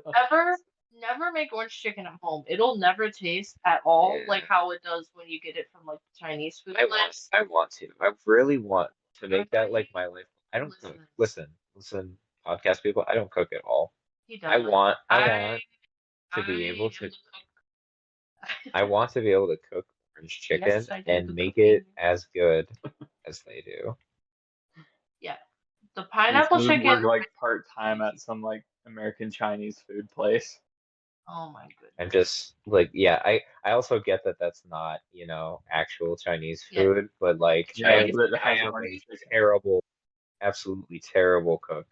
Never make orange chicken at home. It'll never taste at all like Yeah. how it does when you get it from like the Chinese food place. I want to. I really want to make that I like my life. I don't cook. listen. Listen, podcast people, I don't cook at all. He doesn't. I want to be I able am to the I cook. want to be able to cook orange chicken Yes, I do and the make it cooking. as good as they do. Yeah, the He's pineapple gonna work chicken. like part time at some like American Chinese food place. Oh my I'm goodness. just like, yeah, I also get that that's not, actual Chinese Yeah, food, but like Yeah, Chinese but it I has am orange a chicken. terrible, absolutely terrible cook.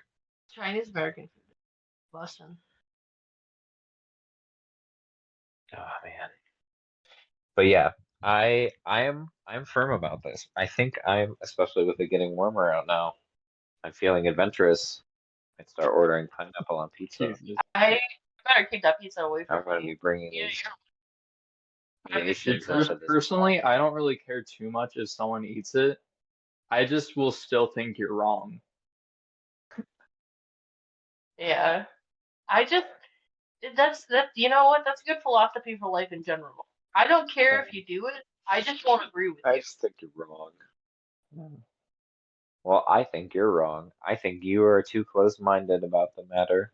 Chinese American food. Lesson. Oh man. But yeah, I'm firm about this. I think I'm especially with it getting warmer out now. I'm feeling adventurous. I'd start ordering pineapple on pizza. Jesus. I better keep that pizza away I'm from going to me. be bringing Yeah, these private nations pizza. into this Personally, I don't really care too much if someone eats it. I just will still think you're wrong. Yeah, I just that's that. You know what? That's good philosophy for life in general. I don't care if podcast. you do it. I just won't agree with I you. just think you're wrong. Well, I think you're wrong. I think you are too close-minded about the matter.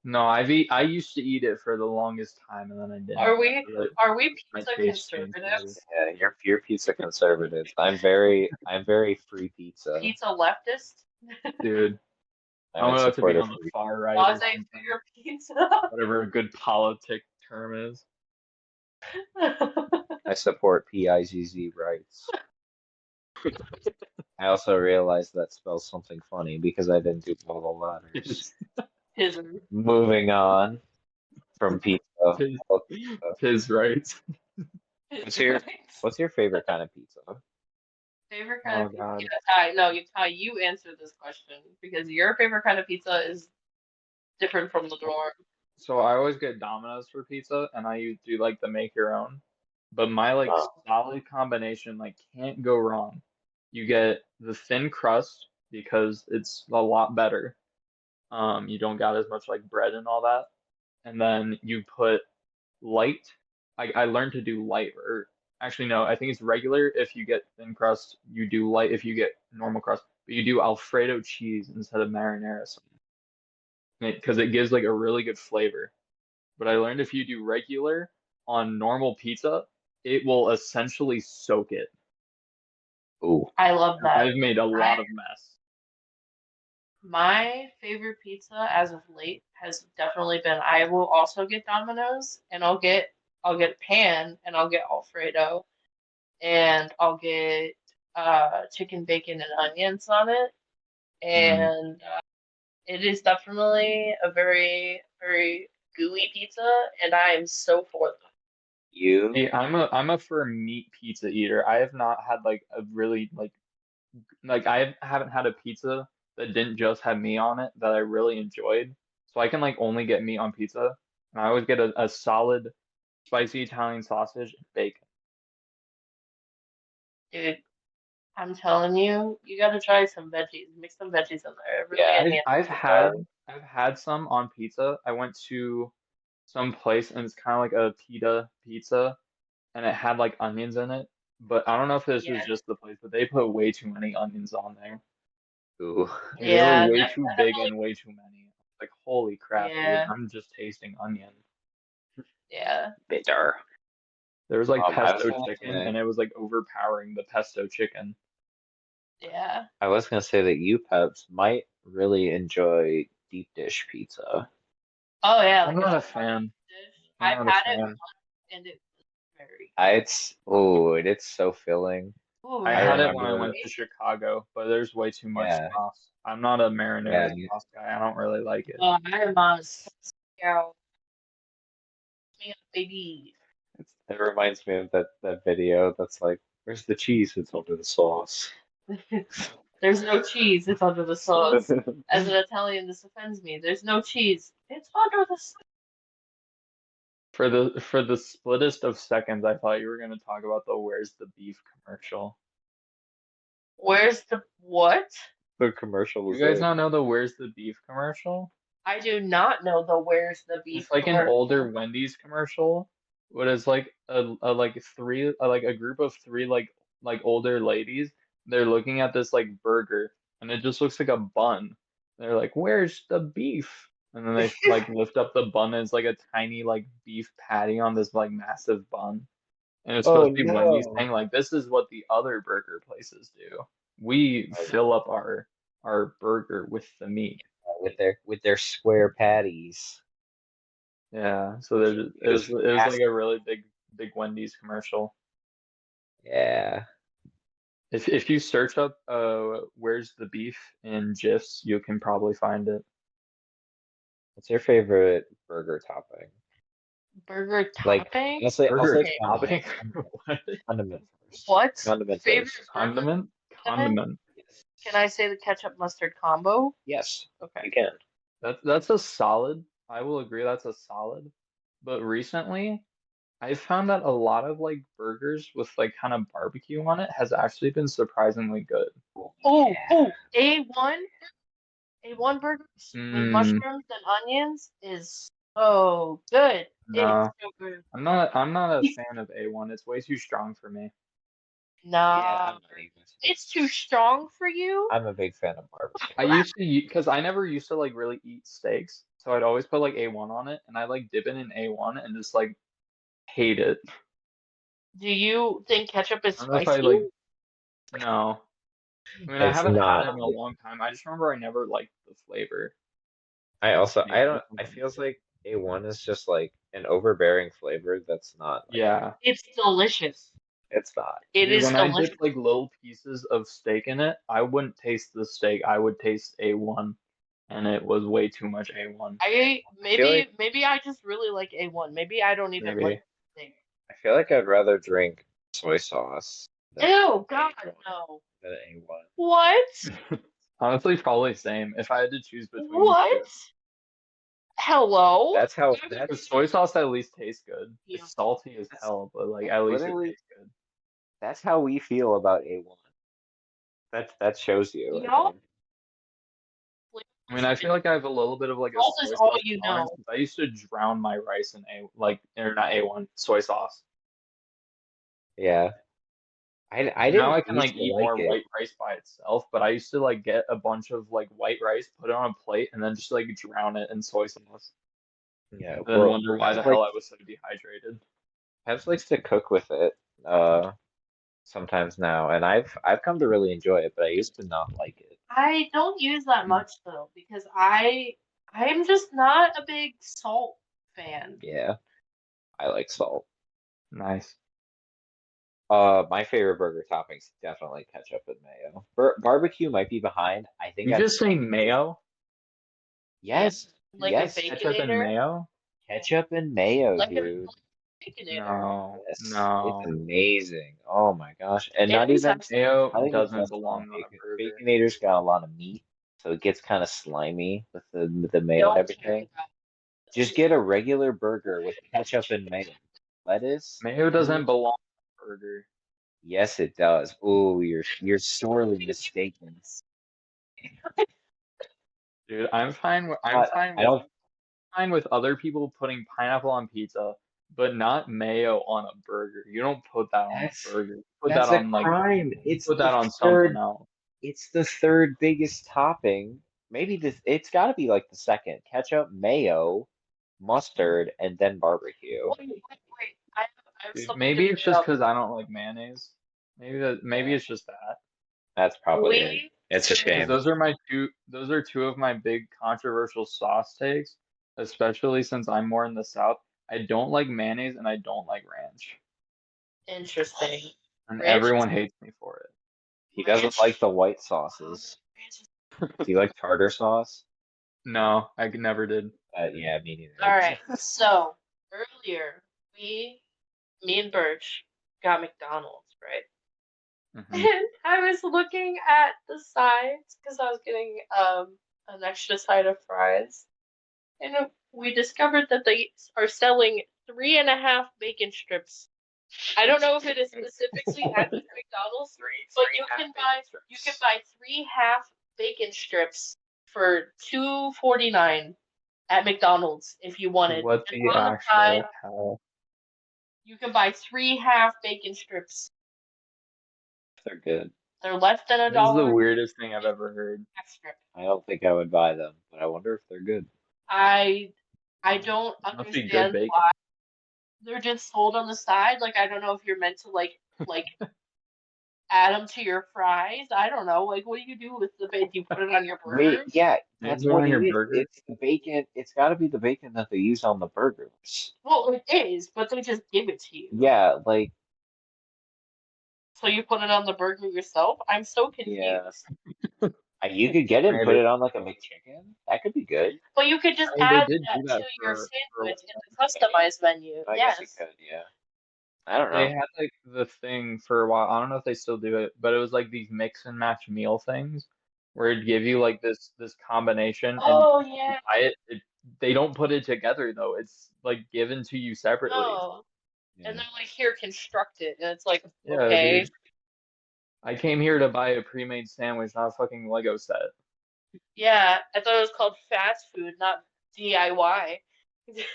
No, I used to eat it for the longest time and then I didn't. Are we But are we my pizza taste changed lately. conservatives? Yeah, you're pizza conservatives. I'm very free pizza. Pizza leftist? Dude, I'm I'm in about to be support of on the free. far right or Laissez something. faire pizza. Whatever a good politic term is. I support PIZZ rights. I also realized that spells something funny because I didn't do all the letters. Tis, His, Moving on from pizza. tis, All pizza. tis right. What's his your rights. what's your favorite kind of pizza? Favorite kind Oh of pizza? God. Yeah, Ty. No, you answer this question because your favorite kind of pizza is different from the norm. So I always get Domino's for pizza and do like the make your own. But my like Oh, solid combination like can't go wrong. You get the thin crust because it's a lot better. You don't got as much like bread and all that. And then you put light. I learned to do light or Actually, no, I think it's regular if you get thin crust. You do light if you get normal crust, but you do Alfredo cheese instead of marinara sauce because it gives like a really good flavor. But I learned if you do regular on normal pizza, it will essentially soak it. Ooh. I love that. I've made a lot of mess. My favorite pizza as of late has definitely been I will also get Domino's and I'll get pan and I'll get Alfredo and I'll get chicken bacon and onions on it Mm. and it is definitely a very very gooey pizza and I am so for them. You? See, I'm a for meat pizza eater. I have not had like a really like I haven't had a pizza that didn't just have meat on it that I really enjoyed. So I can like only get meat on pizza, and I always get a solid spicy Italian sausage and bacon. Dude, I'm telling you, you gotta try some veggies. Mix some veggies in there. It really Yeah. I've enhances I've the had I've had some on pizza. I went to some place and it's kind of like a pita pizza, and it had like onions in it. But I don't know if this was yeah. just the place, but they put way too many onions on there. Ooh. Like, they were Yeah, way that too big definitely and way too many. Like, holy crap, dude. yeah, I'm just tasting onion. yeah. Bitter. There was like I was pesto gonna chicken say, and it was like overpowering the pesto chicken. Yeah. I was gonna say that you peps might really enjoy deep dish pizza. Oh yeah, I'm like a not a Chicago fan. dish. I'm I've not a had it fan. and it was very It's oh, it's so filling. ooh, I I had it when I remember, went to Chicago, but there's way too much yeah, sauce. I'm not a marinara yeah. sauce guy. I don't really like it. I am on scout me up, baby. It reminds me of that video that's like, "Where's the cheese? It's under the sauce." There's no cheese, it's under the sauce. As an Italian, this offends me. There's no cheese. It's under the sauce. For the splittest of seconds, I thought you were gonna talk about the "Where's the beef" commercial. Where's the what? The commercial You was guys it? not know the "Where's the beef" commercial? I do not know the where's the beef It's like an older commercial. Wendy's commercial, but it's like a like three like a group of three like older ladies. They're looking at this like burger, and it just looks like a bun. They're like, "Where's the beef?" And then they like lift up the bun, and it's like a tiny like beef patty on this like massive bun. And it's Oh supposed to be Wendy's no. saying like, "This is what the other burger places do. We Oh, fill up our burger with the meat." with their square patties. Yeah, so It it was was like fast. a really big Wendy's commercial. Yeah. If you search up "Where's the beef" in GIFs, you can probably find it. What's your favorite burger topping? Burger Like, topping? Burger I'll say Okay. condiment. topping? Condiment. What? Condiment first. What? Condiment Favorite first. burger Condiment? condiment? Condiment. Yes. Can I say the ketchup mustard combo? Yes, Okay. you can. That's a solid. I will agree that's a solid. But recently, I've found that a lot of like burgers with like kind of barbecue on it has actually been surprisingly good. Oh, Oh, yeah. oh, A1 burger with Mm, mushrooms and onions is so good. It's no, so good. I'm not a fan of A1. It's way too strong for me. Yeah, Nah, I'm not even. it's too strong for you. I'm a big fan of barbecue. I used to because I never used to like really eat steaks, so I'd always put like A1 on it, and I like dip it in A1 and just like hate it. Do you think ketchup is I don't know if I spicy? like no. I mean, I It's haven't had not. it in a long time. I just remember I never liked the flavor. I Maybe don't, I feels like A1 is just like an overbearing flavor that's not like, yeah. It's delicious. it's not. It Dude, is when I delicious. dip like little pieces of steak in it, I wouldn't taste the steak. I would taste A1, and it was way too much A1. I I feel like, maybe I just really like A1. Maybe I don't even like Maybe. the thing. I feel like I'd rather drink soy sauce than Ew, God, A1. no. Than A1. What? Honestly, probably same. If I had to choose between the two. What? Hello? That's how, I would Because that's, soy sauce at least tastes good. yeah. It's salty as that's, hell, but like that's at least it literally, tastes good. that's how we feel about A1. That shows you, I Y'all think. I mean, I feel like I have a little bit of like a salt is soy all sauce you tolerance know. because I used to drown my rice in or not A1, soy sauce. Yeah. I Now didn't I can used like to eat like more it. white rice by itself, but I used to like get a bunch of like white rice, put it on a plate, and then just like drown it in soy sauce, Yeah, and then well, wonder why Pebs the like hell I was so dehydrated. Pebs likes to cook with it sometimes now, and I've come to really enjoy it, but I used to not like it. I don't use that Mm, much though because I'm just not a big salt fan. Yeah, I like salt. nice. My favorite burger toppings definitely ketchup and mayo. Barbecue might be behind. I think You I'd just say mayo, Yeah, yes, like a yes, ketchup and baconator, mayo? ketchup and mayo, like a dude. baconator. No, Yes, it's no. amazing. Oh my gosh. And It is actually. Mayo not even doesn't just on belong on a bacon. burger. Baconator's got a lot of meat, so it gets kind of slimy with the mayo and Don't care everything. about Just get a regular burger with ketchup and mayo. Lettuce. Mayo doesn't Ooh, belong on a burger. yes, it does. Oh, you're sorely mistaken. Dude, I'm fine with But I don't. other people putting pineapple on pizza, but not mayo on a burger. You don't put that on a That's burger. You put that that's a on like crime. put that on something else. It's the third biggest topping. Maybe it's got to be like the second. Ketchup, mayo, mustard, and then barbecue. wait. I have Dude, something to maybe it's bring just up. because I don't like mayonnaise. Maybe Yeah, it's just that. that's probably it. We It's a Because shame. those are two of my big controversial sauce takes, especially since I'm more in the South. I don't like mayonnaise and I don't like ranch. interesting. And Ranch is everyone hates me for it. He doesn't ranch. like the white sauces. Ranch is Do you like tartar sauce? No, never did. Yeah, me all neither. right. So earlier, me and Berch got McDonald's, right? Hmm. And I was looking at the sides because I was getting an extra side of fries, and we discovered that they are selling 3.5 bacon strips. I don't know if it is specifically at this McDonald's, but you can buy 3 half bacon strips for $2.49 at McDonald's if you wanted. What And the on the side, actual hell? you can buy 3 half bacon strips. They're good. They're less than a This is the dollar weirdest thing I've ever heard. a strip. I don't think I would buy them, but I wonder if they're good. I I don't Must be good understand bacon. why they're just sold on the side. Like I don't know if you're meant to like add them to your fries. I don't know. Like what do you do with the bacon? Do you put it on your Wait, burgers? yeah, You that's put it what on it your is. burger? It's the bacon. It's got to be the bacon that they use on the burgers. Well, it is, but they just give it to you. Yeah, like So you put it on the burger yourself? I'm so yeah, confused. you could get it and put Maybe. it on like a McChicken. That could be good. But you could just I mean, they add did that do to that your for a sandwich in while. the customized menu. I guess you Yes. could. Yeah, I don't They know. had like the thing for a while. I don't know if they still do it, but it was like these mix and match meal things where it'd give you like this combination and Oh if you yeah. buy they don't put it together though. It's like given to you separately. No. And Yeah, they're like, here, construct it. And it's like, Yeah, okay. dude. I came here to buy a pre-made sandwich, not a fucking Lego set. Yeah, I thought it was called fast food, not DIY. if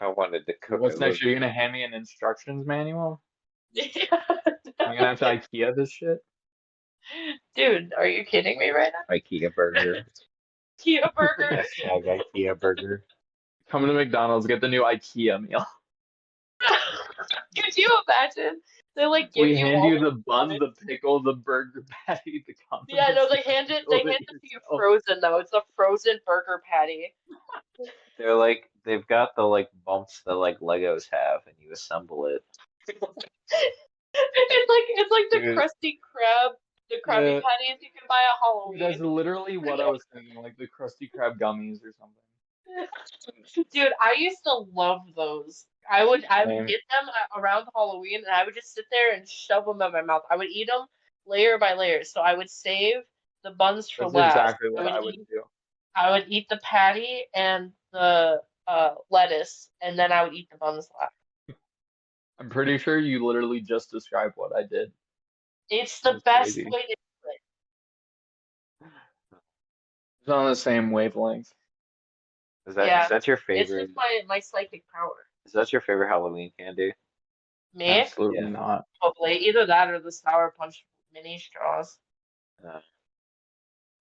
I wanted to Dude, cook a what's next? little You're gonna hand me an instructions manual? Yeah. I'm gonna have to IKEA this shit? Dude, are you kidding me right now? IKEA burger, Kia burger. hashtag IKEA burger. Come to McDonald's, get the new IKEA meal. Could you imagine? They like give We you hand all you the the bun, the components. pickle, the burger patty, the Yeah, no, condiments. You have to they build it hand it to you yourself. frozen though. It's a frozen burger patty. They're like they've got the like bumps that like Legos have, and you assemble it. It's like the Dude, crusty crab, the Krabby Yeah, Patties you can buy at dude, that's Halloween. literally what I was thinking, like the Krusty Krab gummies or something. Dude, I used to love those. I would Same. get them around Halloween, and I would just sit there and shove them in my mouth. I would eat them layer by layer. So I would save the buns for That's last. exactly what I would do. I would eat the patty and the lettuce, and then I would eat the buns last. I'm pretty sure you literally just described what I did. It's the That's best crazy. way to do it. It's on the same wavelength. is Yeah, that your it's favorite? just my psychic power. Is that your favorite Halloween candy? Me? Absolutely Yeah. not. Hopefully, either that or the Sour Punch mini straws. Uh,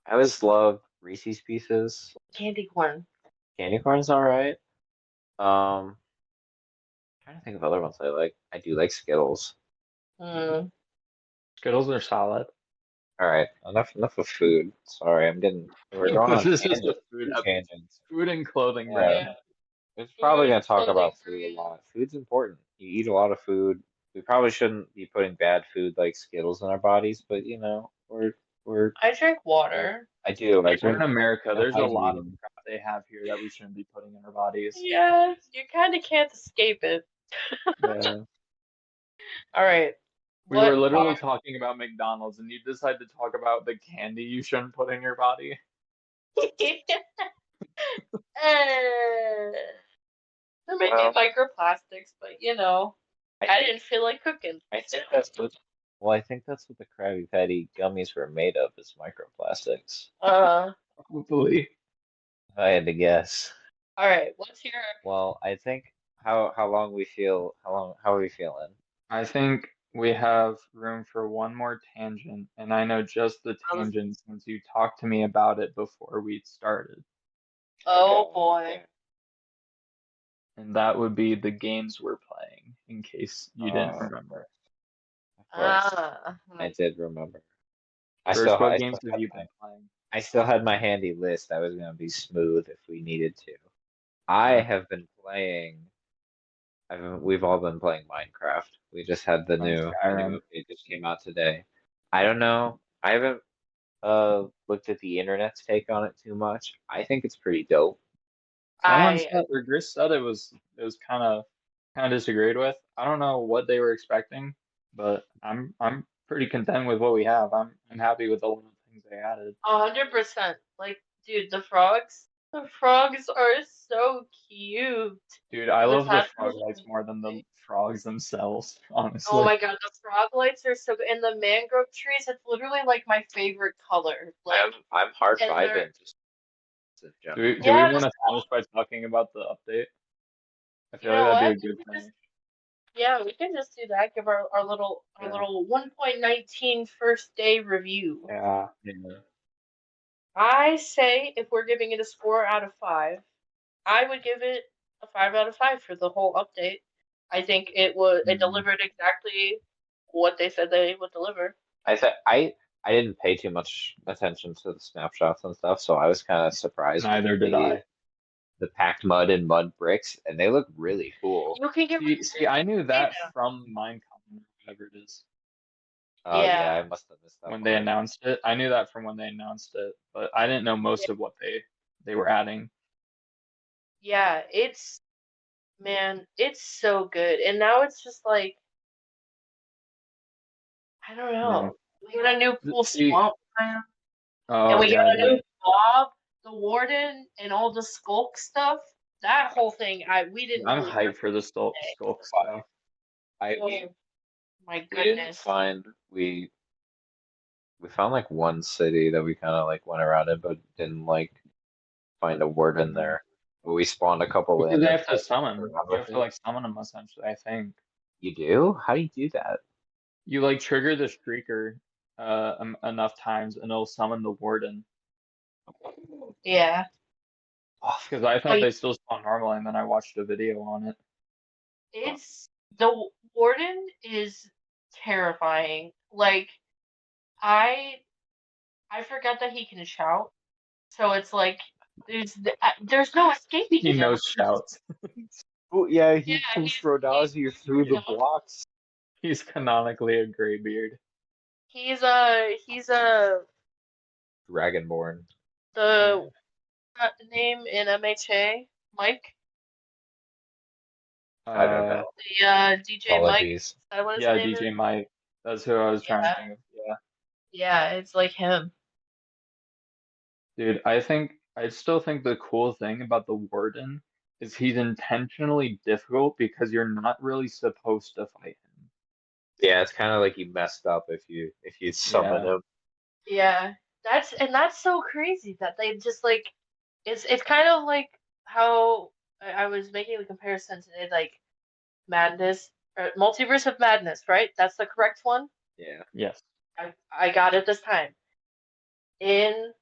I always love Reese's Pieces. Candy corn. Candy corn's all right. Trying to think of other ones I like. I do like Skittles. Mm. Skittles are solid. All right, enough of food. Sorry, we're going on This is the food food episode. tangents. Food and clothing, Yeah, Brandon. Yeah. it's probably Food, gonna talk clothing, about food a lot. Food's important. You eat a lot of food. We probably shouldn't be putting bad food like Skittles in our bodies, but we're I drink water. I do. I We're in drink. America. I'm There's a lot of hydrating. crap they have here that we shouldn't be putting in our bodies. Yeah, you kind of can't escape it. Yeah. All right. We were What are literally talking about McDonald's, and you decide to talk about the candy you shouldn't put in your body. there may Well, be microplastics, but I didn't feel like cooking. I think that's what. Well, I think that's what the Krabby Patty gummies were made of, is microplastics. Uh, Hopefully. If I had to guess. all right. What's your Well, I think how are we feeling? I think we have room for one more tangent, and I know just the um, tangent since you talked to me about it before we started. oh Okay, boy. okay. And that would be the games we're playing, in case you didn't Uh, remember. of course, Ah. I did remember. First, what I games still have had you been playing? I still had my handy list. I was gonna be smooth if we needed to. I Yeah, have been playing. We've all been playing Minecraft. We just had and the new Skyrim. update just came out today. I don't know. I haven't looked at the internet's take on it too much. I think it's pretty dope. Someone I said, or Gris said it was kind of disagreed with. I don't know what they were expecting, but I'm pretty content with what we have. I'm happy with a lot of things they added. 100%. Like, dude, the frogs. The frogs are so cute. Dude, I The love the frog tadpoles lights are more than the amazing. frogs themselves, Oh honestly. my god, the frog lights are so good. And the mangrove trees, it's literally like my favorite color. Like, I'm hard and they're, vibing just in Do general. we yeah, want to finish by talking about the update? I you feel like know that'd be a what? good finish. We can just do that. Give our Yeah. little 1.19 first day review. Yeah. Yeah. I say if we're giving it a score out of 5, I would give it a 5 out of 5 for the whole update. I think it Mhm. delivered exactly what they said they would deliver. I said I didn't pay too much attention to the snapshots and stuff, so I was kind of surprised with Neither did I. the packed mud and mud bricks, and they look really cool. You can get See, I knew rid of that from Minecon, whatever it is, Oh yeah, Yeah, I must have missed that when they part. announced it. I knew that from when they announced it, but I didn't know most of what they were adding. yeah. It's so good. And now it's just like I don't Yeah. know. We got a new cool See, swamp plan, and oh we got yeah, a new Bob, the Warden, and all the Skulk stuff. That whole thing, we didn't I'm really hear hyped for the today. Skulk stuff. I Oh my we didn't goodness. find we found like one city that we kind of like went around in, but didn't like find a word in Mhm. there. But we spawned a couple Because in they and have to summon. around You with have to it. like summon them essentially, I think. You do? How do you do that? You like trigger the streaker enough times and it'll summon the warden. Yeah. Oh, Because I thought I they still spawn normally and then I watched a video on it. it's the Warden is terrifying. Like I I forgot that he can shout. So it's like there's no escaping He him. knows shouts. oh yeah, Yeah, he can throw he's you through the blocks. He's canonically a graybeard. he's Dragonborn. the name in MHA Mike, I don't Uh, know. the DJ Mike. Is Apologies. that what his yeah, name is? DJ Mike. That's who I was trying to Yeah, think of. Yeah. yeah, it's like him. Dude, I still think the cool thing about the warden is he's intentionally difficult because you're not really supposed to fight him. Yeah, it's kind of like you messed up if you summon Yeah. him. Yeah, that's so crazy that they just like it's kind of like how I was making the comparison today, like Madness. Multiverse of Madness, right? That's the correct one. Yeah. Yes. I got it this time. In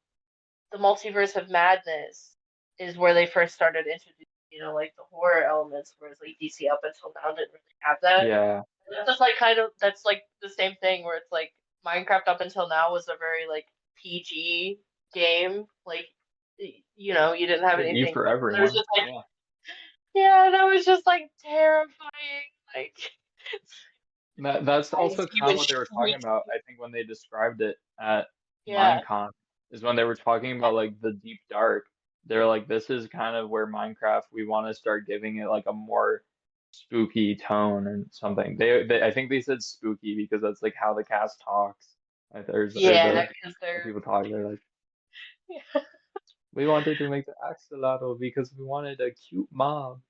the Multiverse of Madness is where they first started introducing, like the horror elements, whereas like DC up until now didn't really have that. Yeah. That's just like kind of that's like the same thing where it's like Minecraft up until now was a very like PG game. Like you didn't have You anything. for It was everyone. just like Yeah. yeah, that was just like terrifying. Like That's I also see kind of what what they were talking streak. about, I think, when they described it at Yeah, Minecon, is when they were talking about like the deep dark. They're like, this is kind of where Minecraft, we want to start giving it like a more spooky tone and something. I think they said spooky because that's like how the cast talks. Like, or yeah, because the they're people talk, they're like, yeah. we wanted to make the axolotl because we wanted a cute mom.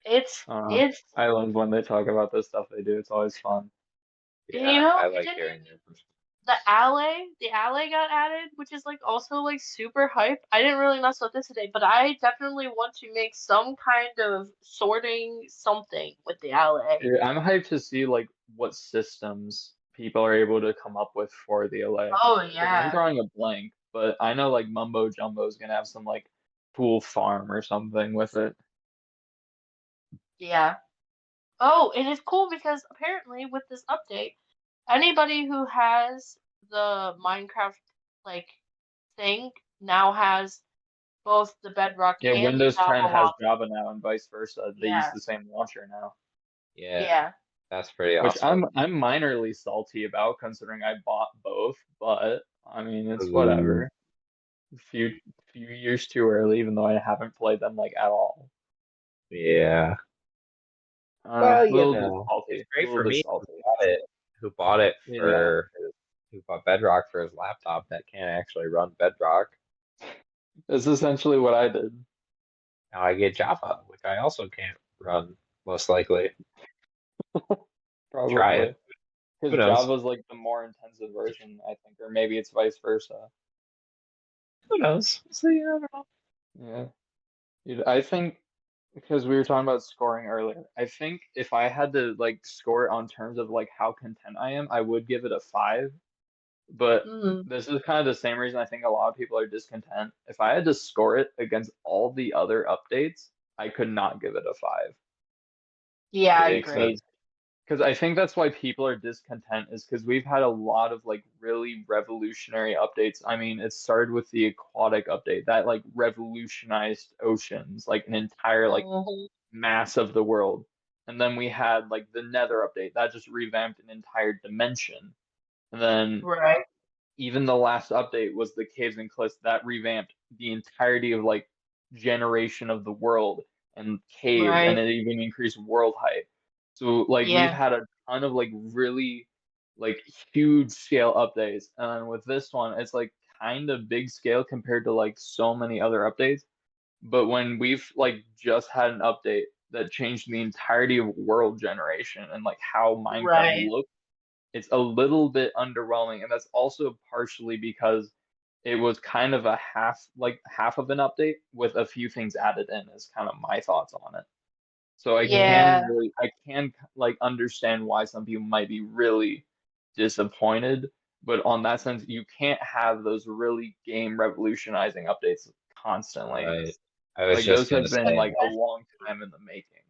It's Uh, it's I love when they talk about the stuff they do. It's always fun. Yeah, I it like didn't hearing their perspective. the alley got added, which is like also like super hype. I didn't really mess with this today, but I definitely want to make some kind of sorting something with the alley. Yeah, I'm hyped to see like what systems people are able to come up with for the LA. Oh Because I'm yeah. drawing a blank, but I know like Mumbo Jumbo is gonna have some like cool farm or something with it. Yeah. Oh, it is cool because apparently with this update, anybody who has the Minecraft like thing now has both the Bedrock Yeah, and the Windows Java 10 has launcher. Java now and vice versa. They use Yeah. the same launcher now, Yeah, Yeah. that's pretty which awesome. I'm minorly salty about considering I bought both, but I mean it's Ooh. whatever. Few few years too early, even though I haven't played them like at all. Yeah. Well, A you little bit know, it's salty, a great little for bit me salty. who bought it Yeah, for who bought Bedrock for his laptop that can't actually run Bedrock. that's essentially what I did. Now I get Java, which I also can't run, most likely. Try it. Probably. Who Because knows? Java's like the more intensive version, I think, or maybe it's vice versa. Who knows? So you never know. Yeah. Dude, I think because we were talking about scoring earlier, I think if I had to like score it on terms of like how content I am, I would give it a 5. But Mm. this is kind of the same reason I think a lot of people are discontent. If I had to score it against all the other updates, I could not give it a 5 Yeah, I Makes agree. sense. because I think that's why people are discontent is because we've had a lot of like really revolutionary updates. I mean, it started with the aquatic update that like revolutionized oceans, like an entire like Mhm. mass of the world. And then we had like the Nether update that just revamped an entire dimension. And then Right. even the last update was the caves and cliffs that revamped the entirety of like generation of the world and caves, and Right. it even increased world height. So like we've Yeah. had a ton of like really like huge scale updates, and with this one, it's like kind of big scale compared to like so many other updates. But when we've like just had an update that changed the entirety of world generation and like how Minecraft Right. looks, it's a little bit underwhelming, and that's also partially because it was kind of a half of an update with a few things added in is kind of my thoughts on it. So Yeah. I can like understand why some people might be really disappointed, but on that sense, you can't have those really game revolutionizing updates constantly. Right. I was Like just those gonna have been say like a that. long time in the making.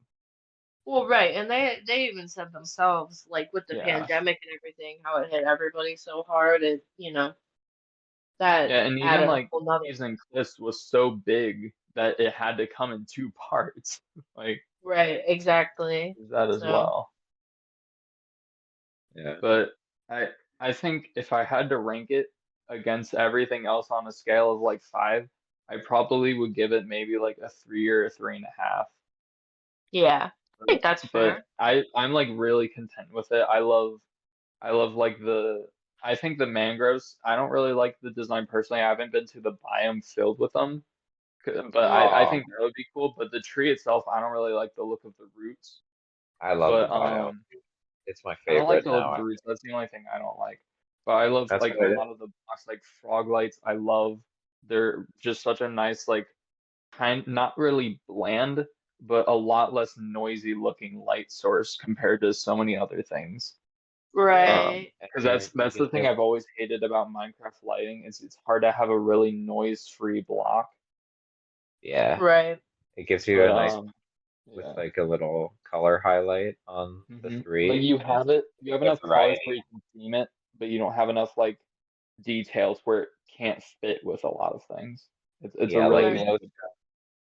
Well, right, and they even said themselves, like with the Yeah. pandemic and everything, how it hit everybody so hard, and that Yeah, and even added a like whole nother. Caves and Cliffs was so big that it had to come in two parts. Like Right, exactly. that as So well. Yeah. But I I think if I had to rank it against everything else on a scale of like 5, I probably would give it maybe like a 3 or a 3.5. yeah, I But, think that's but fair. I'm like really content with it. I love like I think the mangroves, I don't really like the design personally. I haven't been to the biome filled with them. But I Oh, think that would be cool. But the tree itself, I don't really like the look of the roots. I love the But bio. It's my I don't like favorite the look of now. the roots. That's the only thing I don't like. But I love That's like what a it is. lot of the blocks, like frog lights. I love. They're just such a nice like kind, not really bland, but a lot less noisy looking light source compared to so many other things. Yeah, Right. and Because you're that's you the thing get I've always hated about Minecraft lighting is it's hard to have a really noise-free block. yeah, Right. it gives you But a nice with yeah. like a little color highlight on the Like three, you and have it, you have the enough colors where variety. you can theme it, but you don't have enough like details where it can't fit with a lot of things. It's a Yeah, really like Right. really good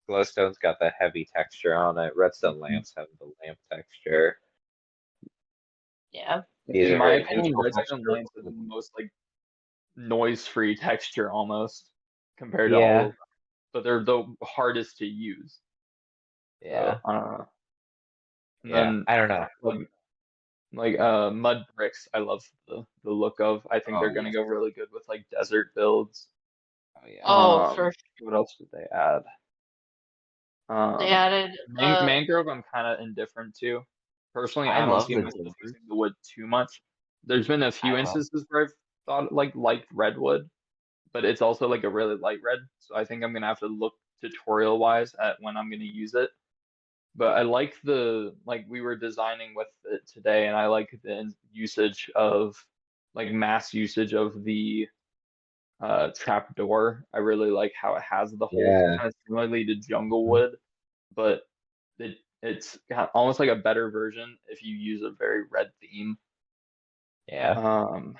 glowstone's got that heavy texture on it. Redstone job. lamps have the lamp texture. Yeah. These In are my very opinion, neutral redstone texture. lamps are the most like noise-free texture almost compared to all Yeah, of them, but they're the hardest to use. So yeah, I don't know. And yeah. then I don't know. mud bricks, I love the look of. I think Oh they're gonna yes. go really good with like desert builds. Oh yeah. Oh, for What else did they add? they Um, added mangrove, I'm kind of indifferent to. Personally, I I don't love see the myself desert. using the wood too much. There's been a I few love. instances where I've thought like liked redwood, but it's also like a really light red. So I think I'm gonna have to look tutorial wise at when I'm gonna use it. But I like the like we were designing with it today, and I like the usage of like mass usage of the trap door. I really like how it has the holes Yeah, kind of similarly to Junglewood, but it's got almost like a better version if you use a very red theme. yeah. Um,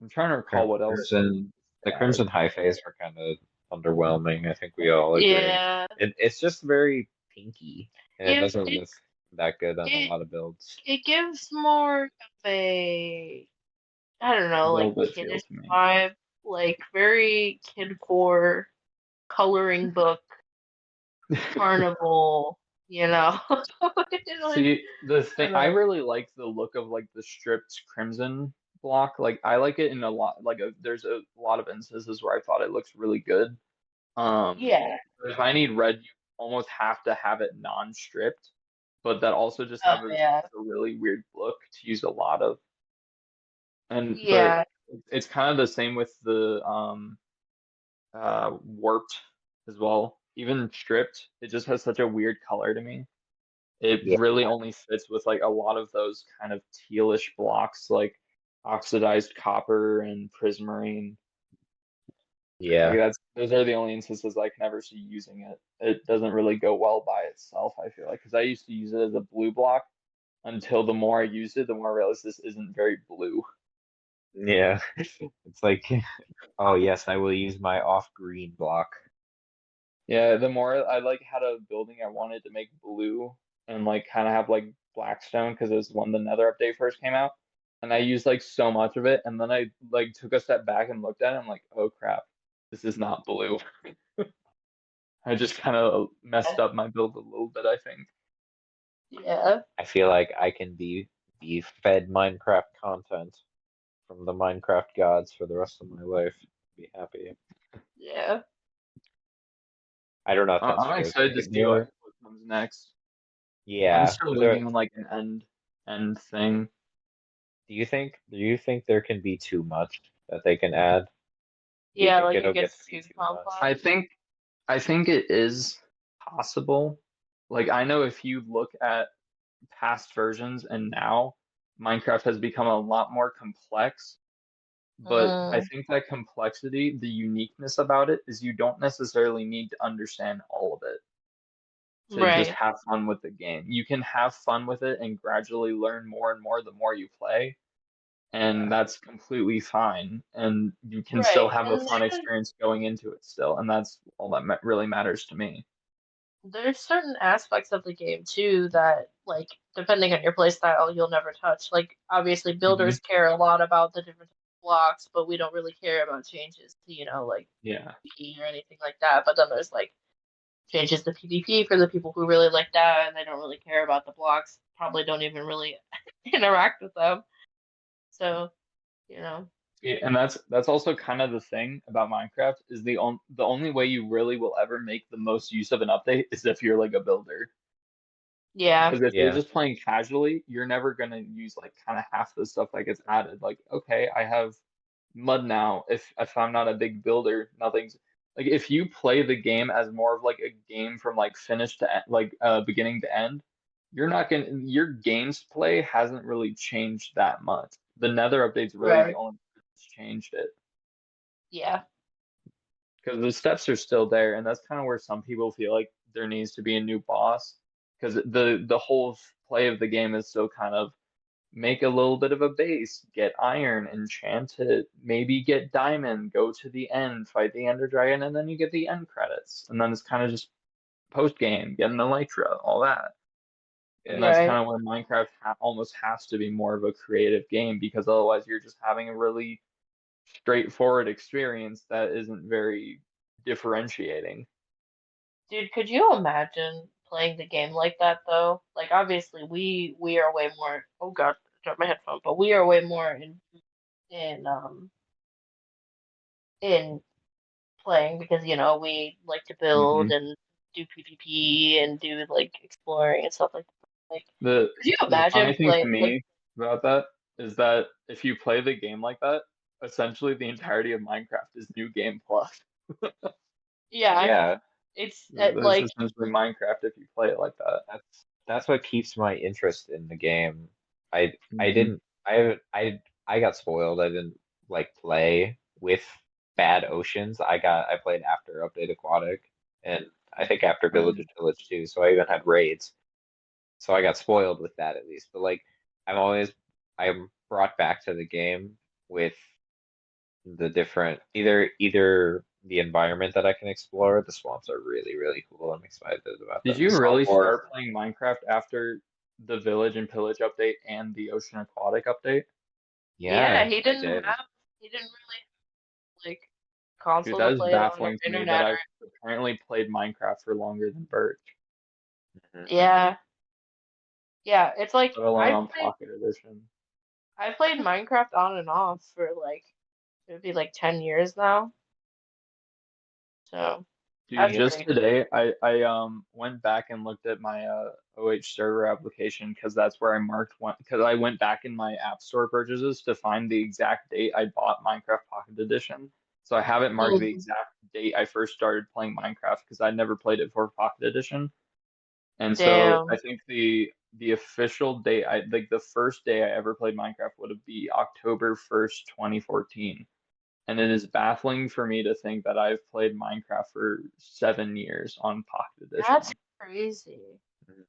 I'm trying to recall what else Crimson, the they added. Crimson High Phase were kind of underwhelming. I think we all agree. yeah. It's just very pinky, and it Give doesn't it look that good on a it lot of builds. it gives more of a, I don't know, like Velvet feel kiddish to me. vibe, like very kidcore coloring book carnival, you know. Like, See, the I thing don't I know. really like the look of like the stripped crimson block. Like I like it in a lot. There's a lot of instances where I thought it looks really good. Yeah. But if I need red, you almost have to have it non-stripped. But that also just Oh has yeah. a really weird look to use a lot of. And but Yeah. it's kind of the same with the warped as well. Even stripped, it just has such a weird color to me. It Yeah, really only fits with like a lot of those kind of tealish blocks like oxidized copper and prismarine. Like yeah, those are the only instances I can ever see using it. It doesn't really go well by itself, I feel like, because I used to use it as a blue block until the more I used it, the more I realized this isn't very blue. yeah. It's like, oh yes, I will use my off-green block. Yeah, the more I like had a building I wanted to make blue and like kind of have like Blackstone because it was when the Nether update first came out. And I used like so much of it, and then I like took a step back and looked at it. I'm like, oh crap, this is not blue. I just kind of messed up my build a little bit, I think. Yeah. I feel like I can be fed Minecraft content from the Minecraft gods for the rest of my life. Be happy. Yeah. I don't know if that's I'm true. excited to see what comes next. I'm Yeah. still There, waiting on like an end thing. do you think there can be too much that they can add? Do you Yeah, think like it it'll get gets to be too too much? I complex. think I think it is possible. Like I know if you look at past versions and now, Minecraft has become a lot more complex. But I Mm, think that complexity, the uniqueness about it is you don't necessarily need to understand all of it to just right. have fun with the game. You can have fun with it and gradually learn more and more the more you play, and Yeah. that's completely fine. And you can still Right. have a And fun experience going into it still, and that's all that really matters to me. there's certain aspects of the game too that, like, depending on your play style, you'll never touch. Like, obviously, Hmm. builders care a lot about the different blocks, but we don't really care about changes to, like Yeah. PvP or anything like that. But then there's like changes to PvP for the people who really like that, and they don't really care about the blocks. Probably don't even really interact with them. So, you know, Yeah, and that's also kind of the thing about Minecraft is the only way you really will ever make the most use of an update is if you're like a builder. yeah, Because if you're Yeah. just playing casually, you're never gonna use like kind of half the stuff that gets added. Like, okay, I have mud now. If I'm not a big builder, nothing's Like if you play the game as more of like a game from like finish to like beginning to end, you're not gonna your games play hasn't really changed that much. The Nether update's really the Right. only thing that's changed it Yeah. because the steps are still there, and that's kind of where some people feel like there needs to be a new boss because the whole play of the game is still kind of make a little bit of a base, get iron, enchant it, maybe get diamond, go to the end, fight the Ender Dragon, and then you get the end credits. And then it's kind of just post game, get an Elytra, all that. And that's kind Right. of where Minecraft almost has to be more of a creative game because otherwise you're just having a really straightforward experience that isn't very differentiating. Dude, could you imagine playing the game like that though? Like obviously we are way more oh god, I dropped my headphone, but we are way more in in playing because we like to build hmm and do PvP and do like exploring and stuff like that. Like The could you the funny imagine thing to playing like me about that is that if you play the game like that, essentially the entirety of Minecraft is New Game Plus. yeah, Yeah, it's That's like essentially Minecraft if you play it like that. that's what keeps my interest in the game. I hmm didn't I got spoiled. I didn't like play with bad oceans. I played after Update Aquatic and I think after Village Um, and Village too. So I even had raids. So I got spoiled with that at least. But like I'm brought back to the game with the different either the environment that I can explore. The swamps are really, really cool. I'm excited about did them. The you swamp really wars. start playing Minecraft after the Village and Pillage update and the Ocean Aquatic update? yeah, Yeah, I did. he didn't really like Dude, console to that is play it on or baffling to me that internet or I've apparently played Minecraft for longer than Berch, Mhm. yeah. Yeah, it's like let alone on Pocket Edition. I played Minecraft on and off for like it would be like 10 years now. So Dude, that's Yeah. just crazy. today I went back and looked at my OH server application because that's where I marked one because I went back in my App Store purchases to find the exact date I bought Minecraft Pocket Edition. So I haven't marked the Mm, exact date I first started playing Minecraft because I never played it for Pocket Edition. And so I damn. think the official date I like the first day I ever played Minecraft would be October 1st, 2014. And it is baffling for me to think that I've played Minecraft for 7 years on Pocket That's Edition. crazy. Mhm.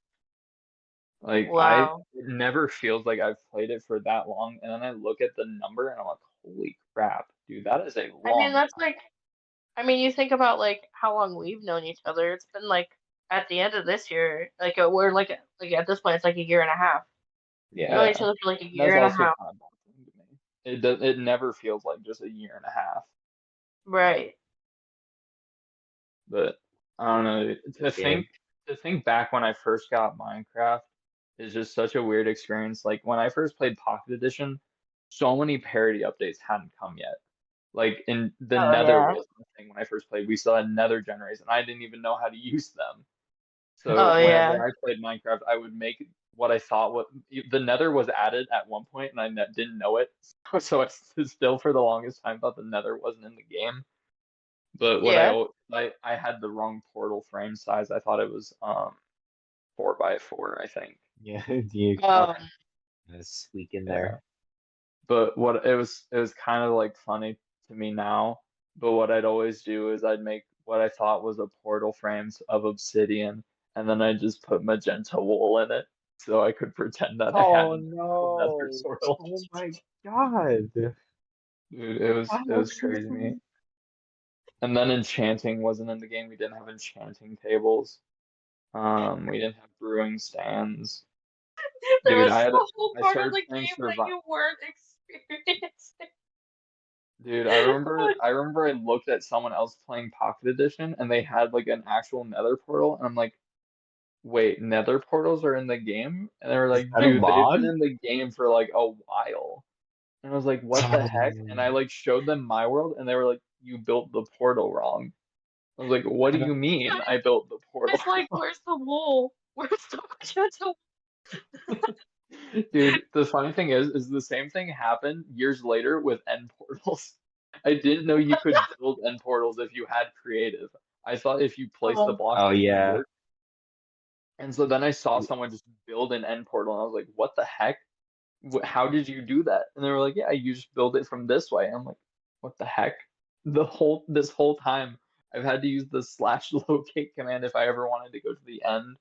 Like Wow. it never feels like I've played it for that long. And then I look at the number and I'm like, holy crap, dude, that is a I mean, long that's time. like you think about like how long we've known each other. It's been like at the end of this year, like we're like at this point it's like a year and a half. We've known Yeah. each Yeah, other for like a that's year and a also half. kind of baffling to me. It never feels like just a year and a half. Right. But I don't know. Game. To think back when I first got Minecraft is just such a weird experience. Like when I first played Pocket Edition, so many parody updates hadn't come yet. Like in the Oh Nether yeah. wasn't a thing when I first played. We still had Nether generators, and I didn't even know how to use them. So Oh whenever yeah. I played Minecraft, I would make what I thought what the Nether was added at one point, and didn't know it. So I still for the longest time thought the Nether wasn't in the game. But Yeah. I had the wrong portal frame size. I thought it was 4 by 4, I think. Yeah. You Um, squeak in Yeah. there. But what it was kind of like funny to me now. But what I'd always do is I'd make what I thought was a portal frames of obsidian, and then I'd just put magenta wool in it so I could pretend that I had Oh an actual nether no. portal. Oh my God. Dude, it Wow. was crazy to me. And then enchanting wasn't in the game. We didn't have enchanting tables. We didn't have brewing stands. there Dude, was a whole I part of started the playing game that survival. you weren't experiencing. Dude, Like, I remember I looked at someone else playing Pocket Edition and they had like an actual Nether portal and I'm like, "Wait, Nether portals are in the game?" And they were Is like, that a "Dude, they've been mod? in the game for like a while." And I was like, "What the heck?" And I like showed them my world and they were like, "You built the portal wrong." I was like, "What do you mean I built the portal it's like, wrong?" where's the wool? Where's the magenta? Dude, the funny thing is the same thing happened years later with end portals. I didn't know you could build end portals if you had creative. I thought if you placed the Oh, blocks Oh it would yeah. work. And so then I saw We- someone just build an end portal and I was like, what the heck? How did you do that? And they were like, yeah, you just build it from this way. I'm like, what the heck? This whole time I've had to use the slash locate command if I ever wanted to go to the end,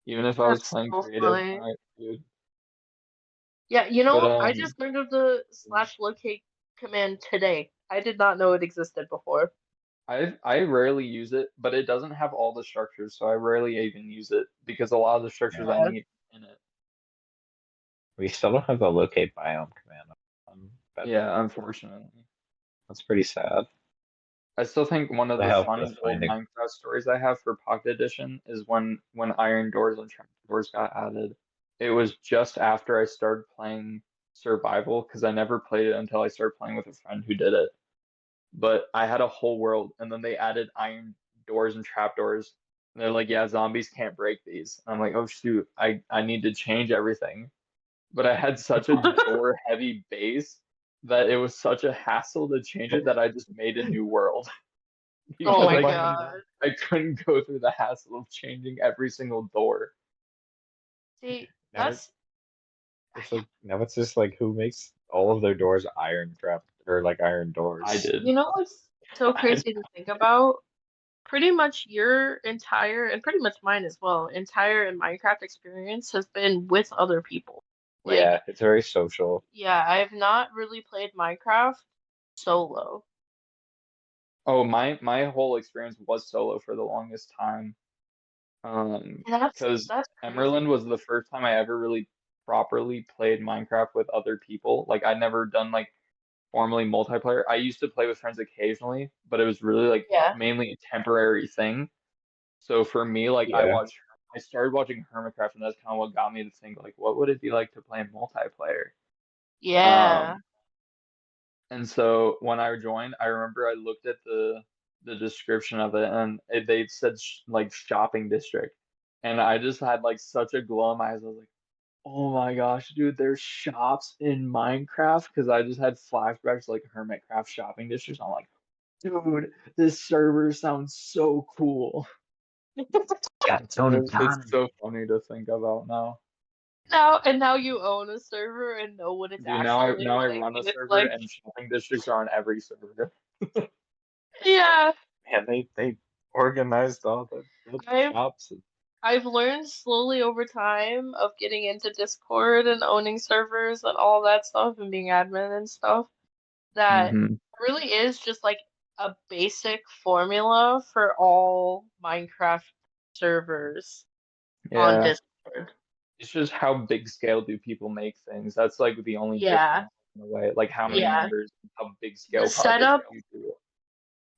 even if I was that's playing so creative. All funny. right, dude. Yeah, But I just learned of the slash locate command today. I did not know it existed before. I rarely use it, but it doesn't have all the structures, so I rarely even use it because a lot of the structures I Yeah. need in it. We still don't have the locate biome command on Bedrock. Yeah, unfortunately. That's pretty sad. I still think one of To the help with funny old finding. Minecraft stories I have for Pocket Edition is when iron doors and trapdoors got added. It was just after I started playing survival because I never played it until I started playing with a friend who did it. But I had a whole world, and then they added iron doors and trapdoors. And they're like, yeah, zombies can't break these. And I'm like, oh shoot, I need to change everything. But I had such a door heavy base that it was such a hassle to change it that I just made a new world Oh because Oh my my God. god. I couldn't go through the hassle of changing every single door. See, Now it, that's it's like now it's just like who makes all of their doors iron trap or like iron I doors. did. what's so I, crazy to think about? Pretty much your entire, and pretty much mine as well, entire Minecraft experience has been with other people. Like, yeah, it's very social. yeah, I have not really played Minecraft solo. Oh, my whole experience was solo for the longest time. And Because that's Emerald crazy. was the first time I ever really properly played Minecraft with other people. Like I'd never done like formally multiplayer. I used to play with friends occasionally, but it was really like Yeah. mainly a temporary thing. So for me, like Yeah. I started watching Hermitcraft, and that's kind of what got me to think like, what would it be like to play multiplayer? Yeah. Um, and so when I joined, I remember I looked at the description of it, and they said like shopping district, and I just had like such a glow in my eyes. I was like, oh my gosh, dude, there's shops in Minecraft because I just had flashbacks to, like Hermitcraft shopping districts. I'm like, dude, this server sounds so cool. Got its own It's economy. so funny to think about now. Now you own a server and know what it's Dude, now I actually now I like. run a And it's server like, and shopping districts are on every server. yeah, And they organized all the I've shops. I've learned slowly over time of getting into Discord and owning servers and all that stuff and being admin and stuff that Hmm. really is just like a basic formula for all Minecraft servers on Yeah. Discord. It's just how big scale do people make things? That's like the only Yeah, difference in a way. Like how many yeah. members, how big The scale projects setup do you do?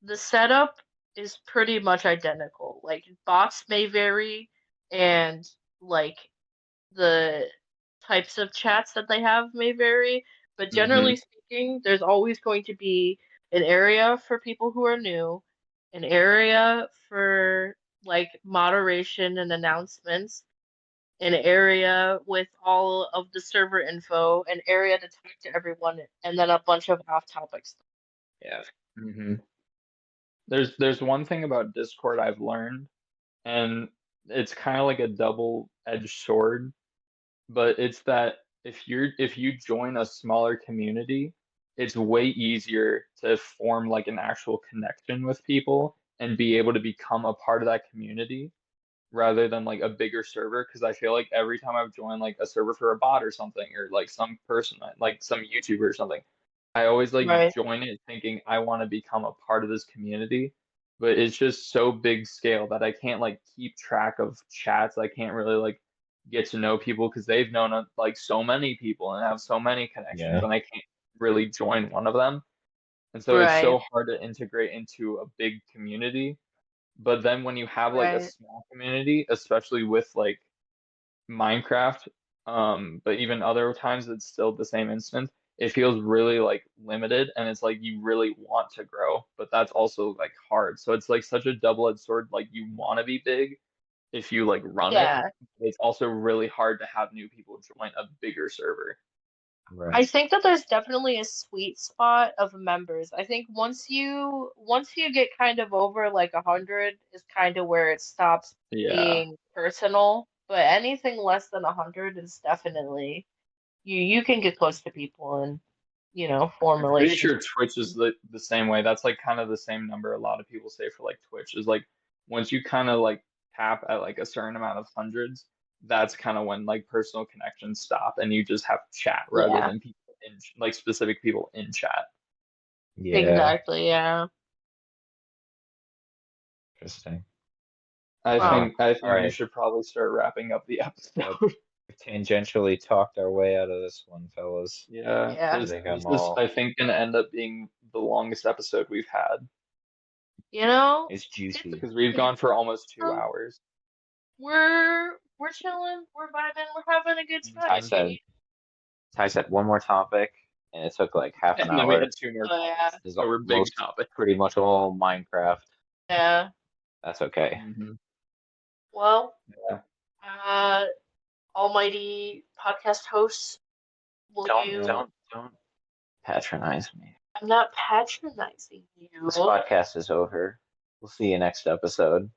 the setup is pretty much identical. Like bots may vary and like the types of chats that they have may vary, but Hmm. generally speaking, there's always going to be an area for people who are new, an area for like moderation and announcements, an area with all of the server info, an area to talk to everyone, and then a bunch of off-topic stuff. Yeah. Hmm. There's one thing about Discord I've learned, and it's kind of like a double-edged sword, but it's that if you join a smaller community, it's way easier to form like an actual connection with people and be able to become a part of that community rather than like a bigger server. Because I feel like every time I've joined like a server for a bot or something, or like some person, like some YouTuber or something, I always like Right. join it thinking I want to become a part of this community. But it's just so big scale that I can't like keep track of chats. I can't really like get to know people because they've known like so many people and have so many connections, Yeah. and I can't really join one of them. And so it's Right. so hard to integrate into a big community. But then when you have like a Right. small community, especially with like Minecraft, but even other times it's still the same instance, it feels really like limited and it's like you really want to grow, but that's also like hard. So it's like such a double-edged sword, like you want to be big if you like run it, Yeah. but it's also really hard to have new people join a bigger server. I Right. think that there's definitely a sweet spot of members. I think once you get kind of over like 100 is kind of where it stops Yeah. being personal. But anything less than 100 is definitely you can get close to people and form I'm pretty relationships. sure Twitch is the same way. That's like kind of the same number a lot of people say for like Twitch is like once you kind of like tap at like a certain amount of hundreds, that's kind of when like personal connections stop and you just have chat rather Yeah, than people in like specific people in chat. Yeah. exactly. Yeah. Interesting. I Wow. think I All think we right. should probably start wrapping up the Yep. episode. We've tangentially talked our way out of this one, fellas. Yeah, Yeah. I this think this I'm is all. I think gonna end up being the longest episode we've had You know, It's it's juicy. because we've gone for almost two um, hours. we're chilling, we're vibing, we're having a good And time. Ty said one more topic, and it took like half an And then we hour. had two more Oh yeah, topics This is that were big almost topics. pretty much all Minecraft. yeah. That's okay. Well, Yeah. uh, almighty podcast hosts, will Don't you? Yeah. don't patronize me. I'm not patronizing you. This podcast is over. We'll see you next episode.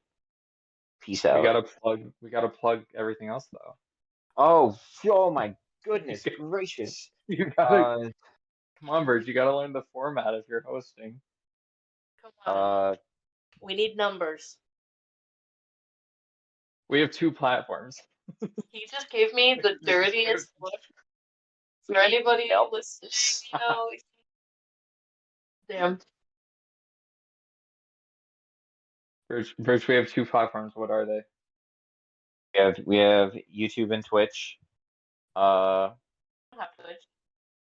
Peace out. We gotta plug everything else though. Oh my goodness gracious. You gotta Uh, come on, Berch, you gotta learn the format if you're hosting. Come on, uh, we need numbers. We have two platforms. He just gave me the dirtiest look for anybody listening. Damn. Berch, we have two platforms. What are they? we have YouTube and Twitch. Uh, Have to.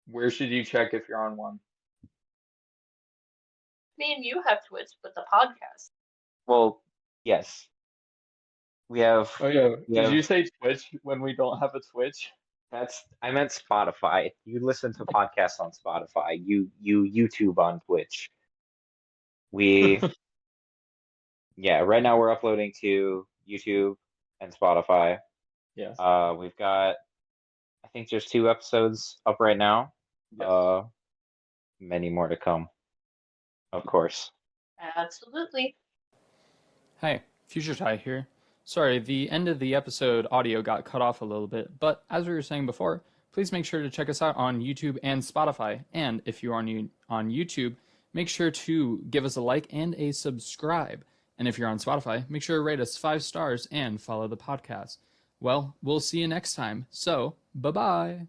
Where should you check if you're on one? Me and you have Twitch, but the podcast. well, yes, we have Oh yeah. we Did have. you say Twitch when we don't have a Twitch? I meant Spotify. You listen to podcasts on Spotify. You YouTube on Twitch. We Yeah, right now we're uploading to YouTube and Spotify. Yes. We've got I think there's 2 episodes up right now. Yes. Many more to come, of course. Absolutely. Hi, Future Ty here. Sorry, the end of the episode audio got cut off a little bit, but as we were saying before, please make sure to check us out on YouTube and Spotify. And if you're on YouTube, make sure to give us a like and a subscribe. And if you're on Spotify, make sure to rate us 5 stars and follow the podcast. Well, we'll see you next time. So, bye-bye.